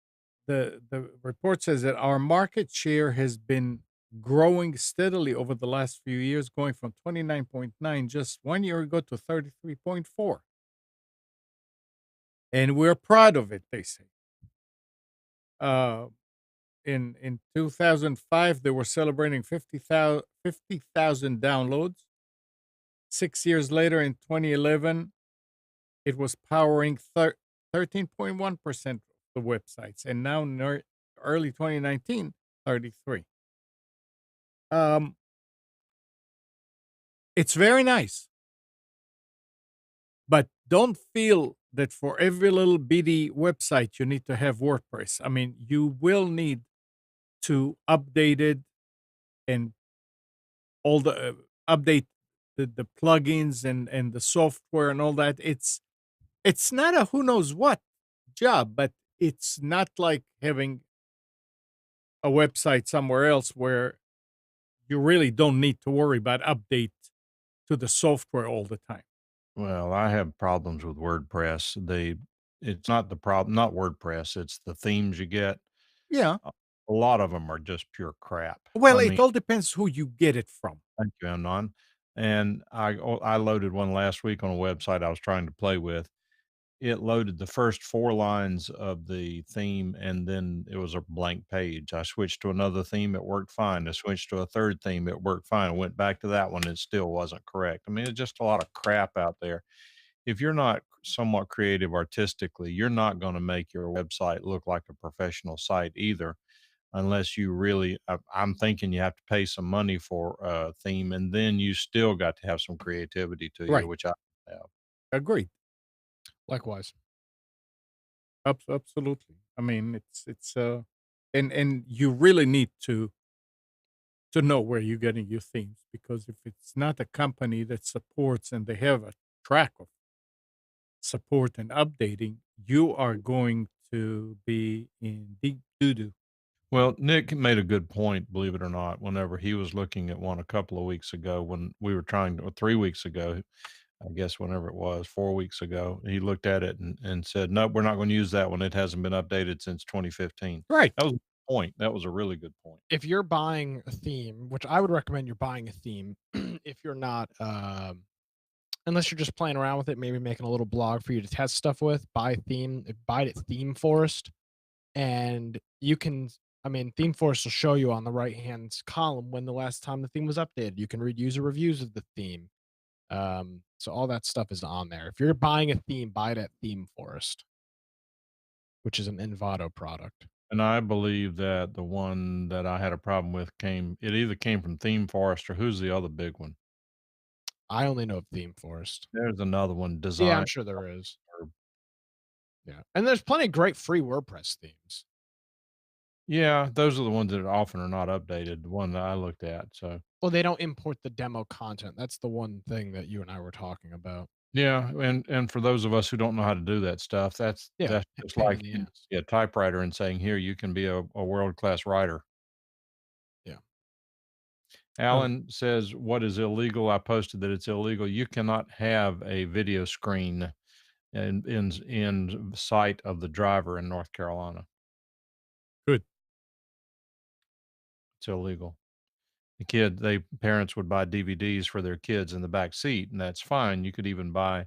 S1: the report says that our market share has been growing steadily over the last few years, going from 29.9 just 1 year ago to 33.4. And we're proud of it, they say. In 2005, they were celebrating 50,000 downloads. 6 years later, in 2011, it was powering 13.1% of the websites, and now in early 2019, 33. It's very nice, but don't feel that for every little bitty website you need to have WordPress. I mean, you will need to update it and all the update the plugins and the software and all that. It's not a who knows what job, but it's not like having a website somewhere else where you really don't need to worry about update to the software all the time.
S5: Well, I have problems with WordPress. It's not the problem, not WordPress, it's the themes you get.
S1: Yeah.
S5: A lot of them are just pure crap.
S1: Well,
S5: I
S1: it
S5: mean,
S1: all depends who you get it from.
S5: thank you, Amnon. And I loaded one last week on a website I was trying to play with. It loaded the first 4 lines of the theme, and then it was a blank page. I switched to another theme, it worked fine. I switched to a third theme, it worked fine. I went back to that one, it still wasn't correct. I mean, it's just a lot of crap out there. If you're not somewhat creative artistically, you're not gonna make your website look like a professional site either, unless you really I'm thinking you have to pay some money for a theme, and then you still got to have some creativity to you,
S1: Right.
S5: which I have.
S1: Agreed.
S2: Likewise.
S1: Absolutely. I mean, it's and you really need to know where you're getting your themes, because if it's not a company that supports and they have a track of support and updating, you are going to be in deep doo doo.
S5: Well, Nick made a good point, believe it or not, whenever he was looking at one a couple of weeks ago when we were trying to, or 3 weeks ago, I guess, whenever it was, 4 weeks ago, he looked at it and said, nope, we're not going to use that one. It hasn't been updated since 2015.
S1: Right.
S5: That was a good point. That was a really good point.
S2: If you're buying a theme, which I would recommend you're buying a theme, if you're not, unless you're just playing around with it, maybe making a little blog for you to test stuff with, buy it Theme Forest, and you can. I mean, Theme Forest will show you on the right hand column when the last time the theme was updated. You can read user reviews of the theme. So all that stuff is on there. If you're buying a theme, buy it at Theme Forest, which is an Envato product.
S5: And I believe that the one that I had a problem with either came from Theme Forest or who's the other big one?
S2: I only know of Theme Forest.
S5: There's another one,
S2: Yeah,
S5: Design.
S2: I'm sure there is. Yeah, and there's plenty of great free WordPress themes.
S5: Yeah, those are the ones that often are not updated, the one that I looked at. So,
S2: Well, they don't import the demo content. That's the one thing that you and I were talking about.
S5: yeah, and for those of us who don't know how to do that stuff, that's
S2: Yeah,
S5: just
S2: pain in
S5: like
S2: the
S5: using
S2: ass.
S5: a typewriter and saying, "Here, you can be a world-class writer."
S2: Yeah.
S5: Alan says, "What is illegal?" I posted that it's illegal. You cannot have a video screen in sight of the driver in North Carolina.
S1: Good.
S5: It's illegal. Parents would buy DVDs for their kids in the back seat, and that's fine. You could even buy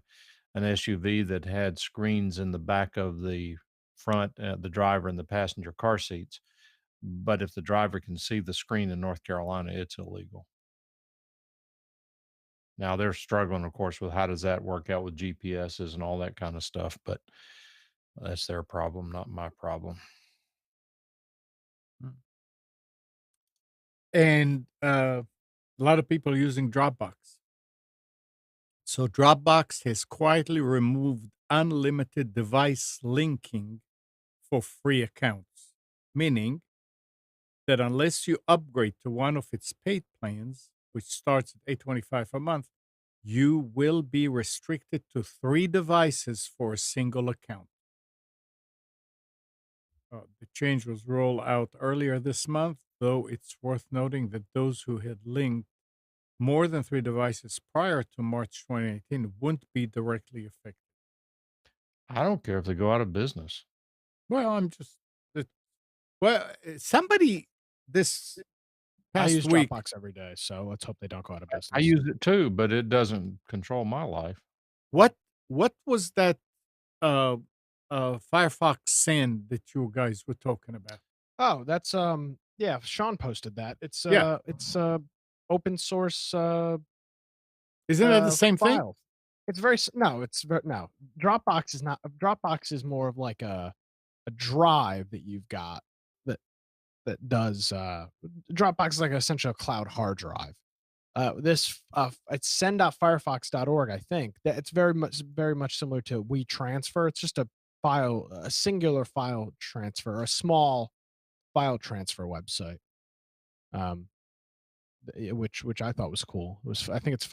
S5: an SUV that had screens in the back of the front, the driver and the passenger car seats. But if the driver can see the screen in North Carolina, it's illegal. Now they're struggling, of course, with how does that work out with GPSs and all that kind of stuff, but that's their problem, not my problem.
S1: And a lot of people are using Dropbox. So Dropbox has quietly removed unlimited device linking for free accounts, meaning that unless you upgrade to one of its paid plans, which starts at $8.25 a month, you will be restricted to 3 devices for a single account. The change was rolled out earlier this month, though it's worth noting that those who had linked more than 3 devices prior to March 2018 wouldn't be directly affected.
S5: I don't care if they go out of business.
S1: Well, I'm just somebody this
S2: I
S1: past
S2: use
S1: week.
S2: Dropbox every day, so let's hope they don't go out of business.
S5: I use it too, but it doesn't control my life.
S1: What was that Firefox Send that you guys were talking about?
S2: Oh, that's yeah, Sean posted that. It's
S1: Yeah.
S2: it's open source
S1: Isn't that the same thing?
S2: file. It's very no. Dropbox is not. Dropbox is more of like a drive that you've got that does Dropbox is like essentially a cloud hard drive. This it's send.firefox.org. I think that it's very much similar to WeTransfer. It's just a singular file transfer, a small file transfer website. Which I thought was cool. I think it's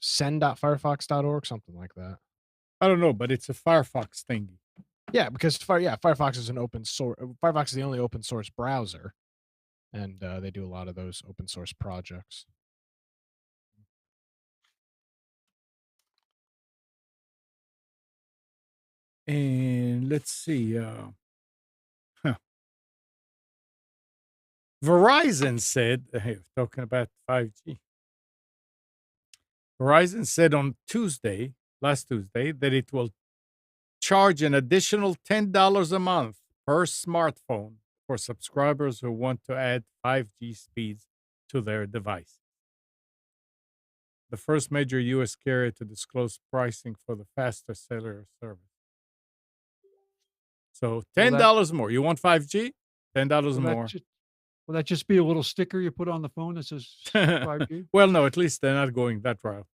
S2: send.firefox.org, something like that.
S1: I don't know, but it's a Firefox thingy.
S2: Yeah, because Firefox is an open source. Firefox is the only open source browser, and they do a lot of those open source projects.
S1: And let's see. Verizon said, hey, talking about 5G. Verizon said on last Tuesday, that it will charge an additional $10 a month per smartphone for subscribers who want to add 5G speeds to their device. The first major U.S. carrier to disclose pricing for the faster cellular service. So $10 more. You want 5G? $10 more.
S3: Will that just be a little sticker you put on the phone that says 5G?
S1: Well, no, at least they're not going that route.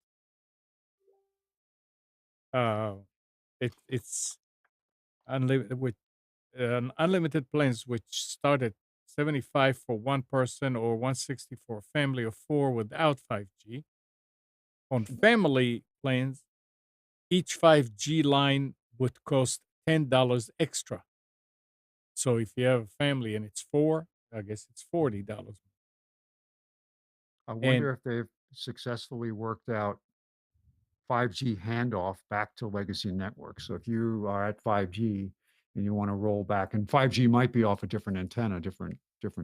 S1: It's unlimited with unlimited plans, which start at $75 for one person or $160 for a family of 4 without 5G. On family plans, each 5G line would cost $10 extra. So if you have a family and it's 4, I guess it's $40.
S3: I
S1: And
S3: wonder if they've successfully worked out 5G handoff back to legacy networks. So if you are at 5G and you want to roll back, and 5G might be off a different antenna, different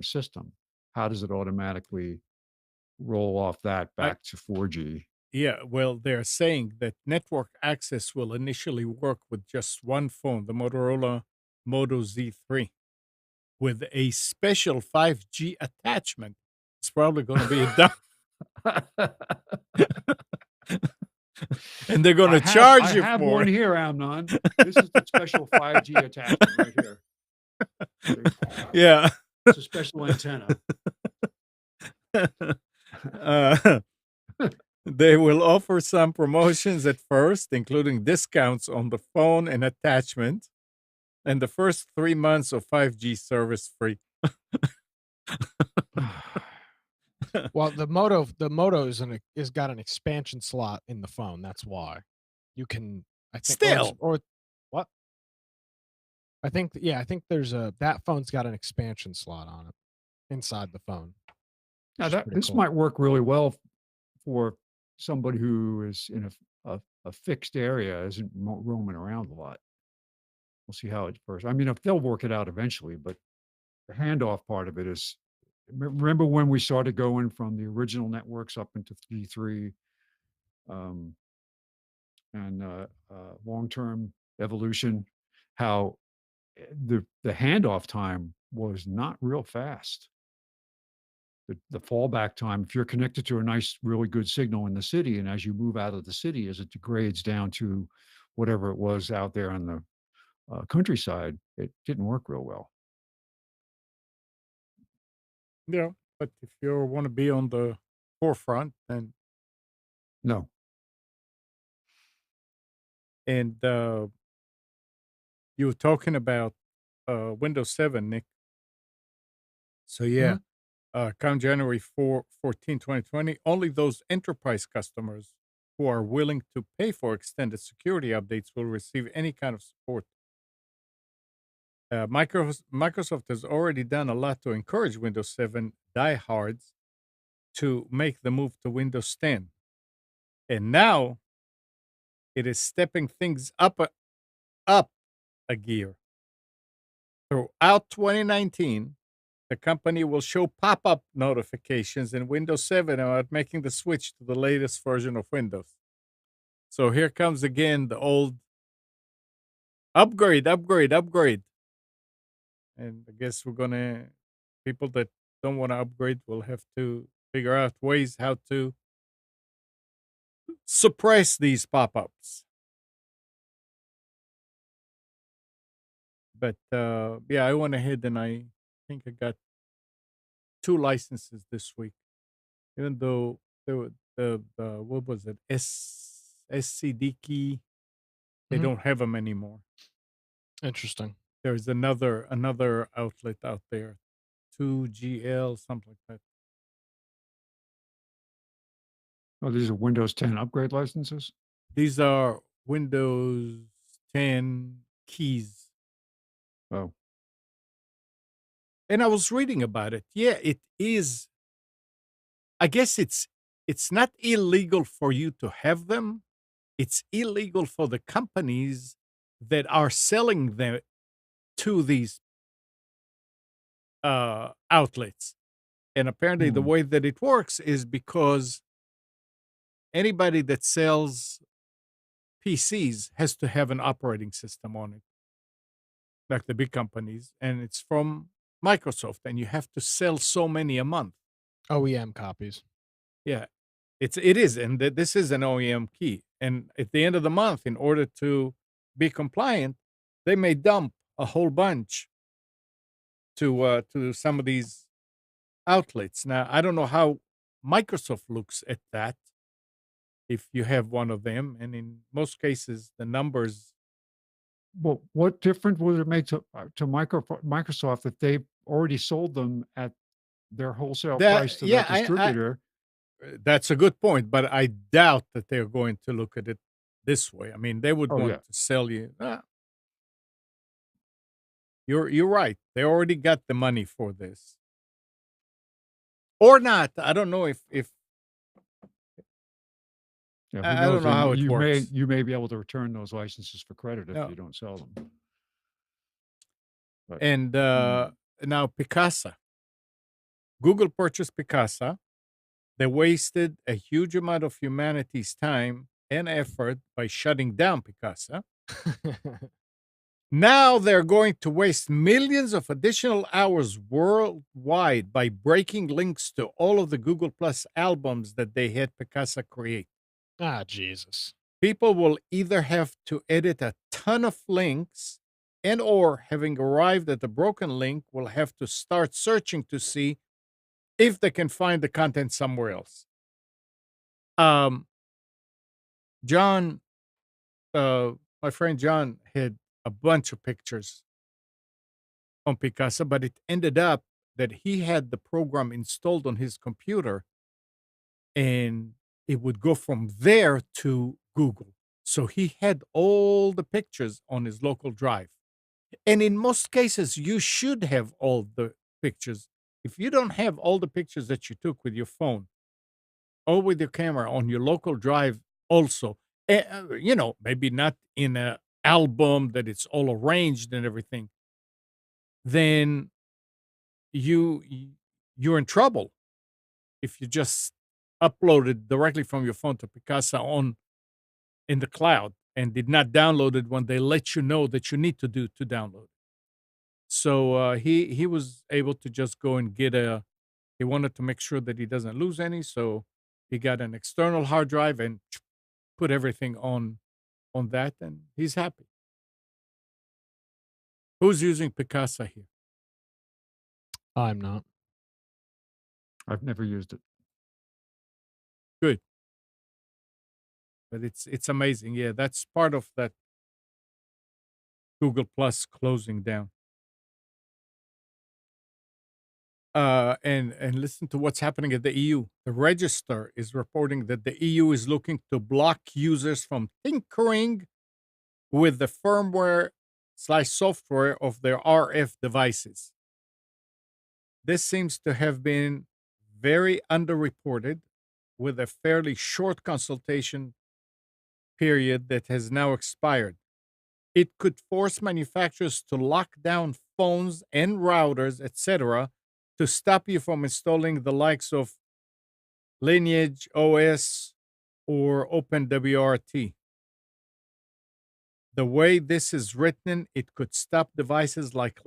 S3: system, how does it automatically roll off that
S1: I
S3: back to 4G?
S1: yeah, well, they're saying that network access will initially work with just one phone, the Motorola Moto Z3, with a special 5G attachment. It's probably going to be a dumb, and they're going to charge
S3: I
S1: you
S3: have
S1: for
S3: one
S1: it.
S3: here, Amnon. This is the special 5G attachment right here.
S1: Yeah.
S3: It's a special antenna.
S1: They will offer some promotions at first, including discounts on the phone and attachment, and the first 3 months of 5G service free.
S2: Well, the Moto is got an expansion slot in the phone. That's why you can. I think
S1: Still,
S2: or what? I think I think there's that phone's got an expansion slot on it inside the phone.
S3: Now
S2: Which is pretty
S3: this
S2: cool.
S3: might work really well for somebody who is in a fixed area, isn't roaming around a lot. We'll see how it first. I mean, if they'll work it out eventually, but the handoff part of it is. Remember when we started going from the original networks up into G3 and long-term evolution, how the handoff time was not real fast. The fallback time, if you're connected to a nice, really good signal in the city, and as you move out of the city, as it degrades down to whatever it was out there on the countryside, it didn't work real well.
S1: yeah, but if you want to be on the forefront, then
S3: No.
S1: and you were talking about Windows 7, Nick. So yeah, come January 14, 2020, only those enterprise customers who are willing to pay for extended security updates will receive any kind of support. Microsoft has already done a lot to encourage Windows 7 diehards to make the move to Windows 10. And now it is stepping things up a gear. Throughout 2019, the company will show pop-up notifications in Windows 7 about making the switch to the latest version of Windows. So here comes again the old upgrade. And I guess people that don't want to upgrade will have to figure out ways how to suppress these pop-ups. But yeah, I went ahead and I think I got 2 licenses this week, even though the what was it, SCD key, they
S2: Mhm.
S1: don't have them anymore.
S2: Interesting.
S1: There's another outlet out there, 2GL, something like that.
S3: Oh, these are Windows 10 upgrade licenses?
S1: These are Windows 10 keys.
S3: Oh,
S1: And I was reading about it. Yeah, it is. I guess it's not illegal for you to have them. It's illegal for the companies that are selling them to these outlets. And apparently, the
S3: Hmm.
S1: way that it works is because anybody that sells PCs has to have an operating system on it, like the big companies, and it's from Microsoft, and you have to sell so many a month.
S2: OEM copies.
S1: Yeah, it is, and this is an OEM key. And at the end of the month, in order to be compliant, they may dump a whole bunch to some of these outlets. Now, I don't know how Microsoft looks at that if you have one of them, and in most cases, the numbers.
S3: Well, what difference would it make to Microsoft if they've already sold them at their wholesale price
S1: That
S3: to
S1: yeah,
S3: that distributor?
S1: that's a good point, but I doubt that they're going to look at it this way. I mean, they would
S3: Oh,
S1: want
S3: yeah.
S1: to sell you. You're right. They already got the money for this. Or not. I don't know if
S3: Yeah, who
S1: I
S3: knows?
S1: don't know how it works.
S3: You may be able to return those licenses for credit if
S1: No.
S3: you don't sell them. But
S1: And now Picasa. Google purchased Picasa. They wasted a huge amount of humanity's time and effort by shutting down Picasa. Now they're going to waste millions of additional hours worldwide by breaking links to all of the Google Plus albums that they had Picasa create.
S2: Ah, Jesus.
S1: People will either have to edit a ton of links and or having arrived at the broken link will have to start searching to see if they can find the content somewhere else. John, my friend John had a bunch of pictures on Picasa, but it ended up that he had the program installed on his computer and it would go from there to Google. So he had all the pictures on his local drive. And in most cases, you should have all the pictures. If you don't have all the pictures that you took with your phone or with your camera on your local drive, also, maybe not in an album that it's all arranged and everything, then you're in trouble if you just upload it directly from your phone to Picasa in the cloud and did not download it when they let you know that you need to download it. So he was able to just go and get he wanted to make sure that he doesn't lose any, so he got an external hard drive and put everything on that, and he's happy. Who's using Picasa here?
S2: I'm not.
S3: I've never used it.
S1: Good. But it's amazing. Yeah, that's part of that Google Plus closing down. And listen to what's happening at the EU. The Register is reporting that the EU is looking to block users from tinkering with the firmware/software of their RF devices. This seems to have been very underreported, with a fairly short consultation period that has now expired. It could force manufacturers to lock down phones and routers, etc., to stop you from installing the likes of Lineage OS or OpenWRT. The way this is written, it could stop devices like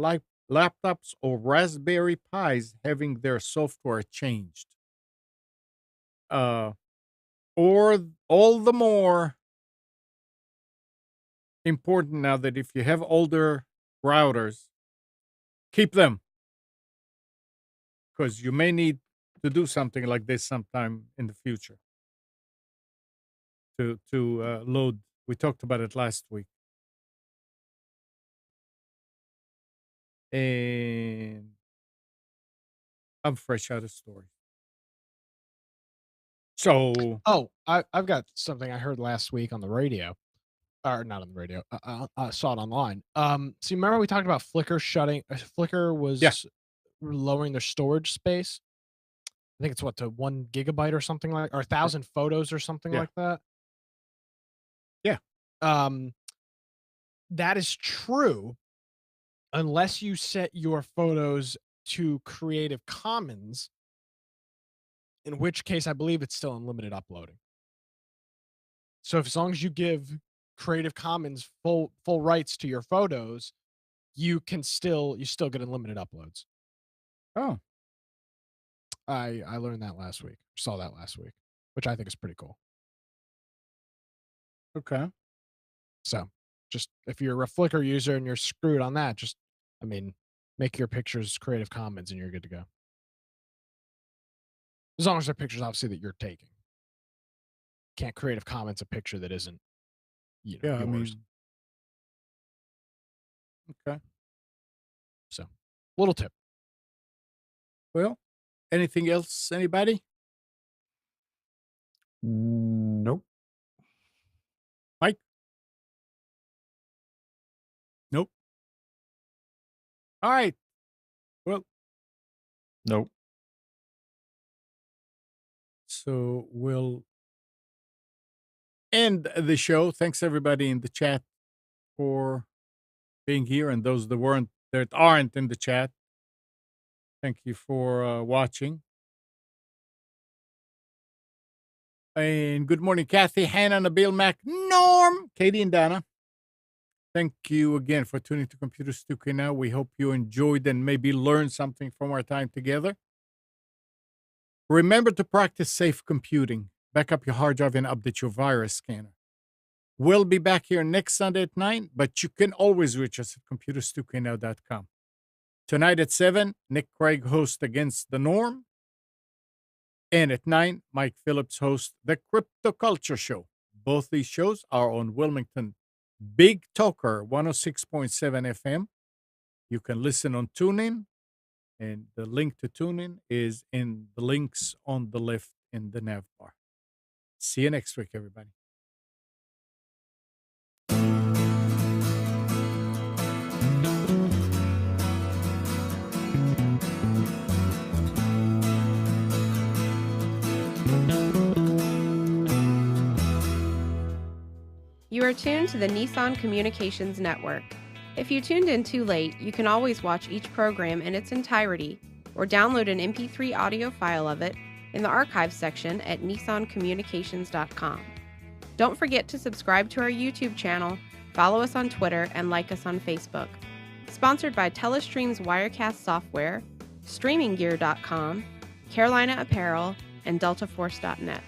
S1: laptops or Raspberry Pis having their software changed. Or all the more important now that if you have older routers, keep them, because you may need to do something like this sometime in the future to load. We talked about it last week. And I'm fresh out of story. So
S2: Oh, I've got something I heard last week on the radio. Or not on the radio. I saw it online. So you remember we talked about Flickr shutting Flickr was lowering their storage space? I think it's what, to 1 gigabyte or something like, or 1,000 photos or something
S1: Yeah.
S2: like that.
S1: Yeah.
S2: That is true unless you set your photos to Creative Commons, in which case I believe it's still unlimited uploading. So as long as you give Creative Commons full rights to your photos, you still get unlimited uploads.
S1: Oh,
S2: I learned that last week. Saw that last week, which I think is pretty cool.
S1: okay.
S2: So, just if you're a Flickr user and you're screwed on that, make your pictures Creative Commons and you're good to go. As long as they're pictures, obviously, that you're taking. Can't Creative Commons a picture that isn't,
S1: Yeah,
S2: yours.
S1: Okay.
S2: So, little tip.
S1: Well, anything else? Anybody?
S3: Nope.
S1: Mike? Nope. All right. Well,
S5: Nope.
S1: so we'll end the show. Thanks everybody in the chat for being here, and those that aren't in the chat. Thank you for watching. And good morning, Kathy, Hannah, Nabil, Mac, Norm, Katie, and Dana. Thank you again for tuning to Computers 2K Now. We hope you enjoyed and maybe learned something from our time together. Remember to practice safe computing. Back up your hard drive and update your virus scanner. We'll be back here next Sunday at 9, but you can always reach us at computers2know.com. Tonight at 7, Nick Craig hosts Against the Norm. And at 9, Mike Phillips hosts The Crypto Culture Show. Both these shows are on Wilmington Big Talker 106.7 FM. You can listen on TuneIn, and the link to TuneIn is in the links on the left in the nav bar. See you next week, everybody.
S6: You are tuned to the Nissan Communications Network. If you tuned in too late, you can always watch each program in its entirety or download an MP3 audio file of it in the archives section at nissancommunications.com. Don't forget to subscribe to our YouTube channel, follow us on Twitter, and like us on Facebook. Sponsored by Telestream's Wirecast software, StreamingGear.com, Carolina Apparel, and DeltaForce.net.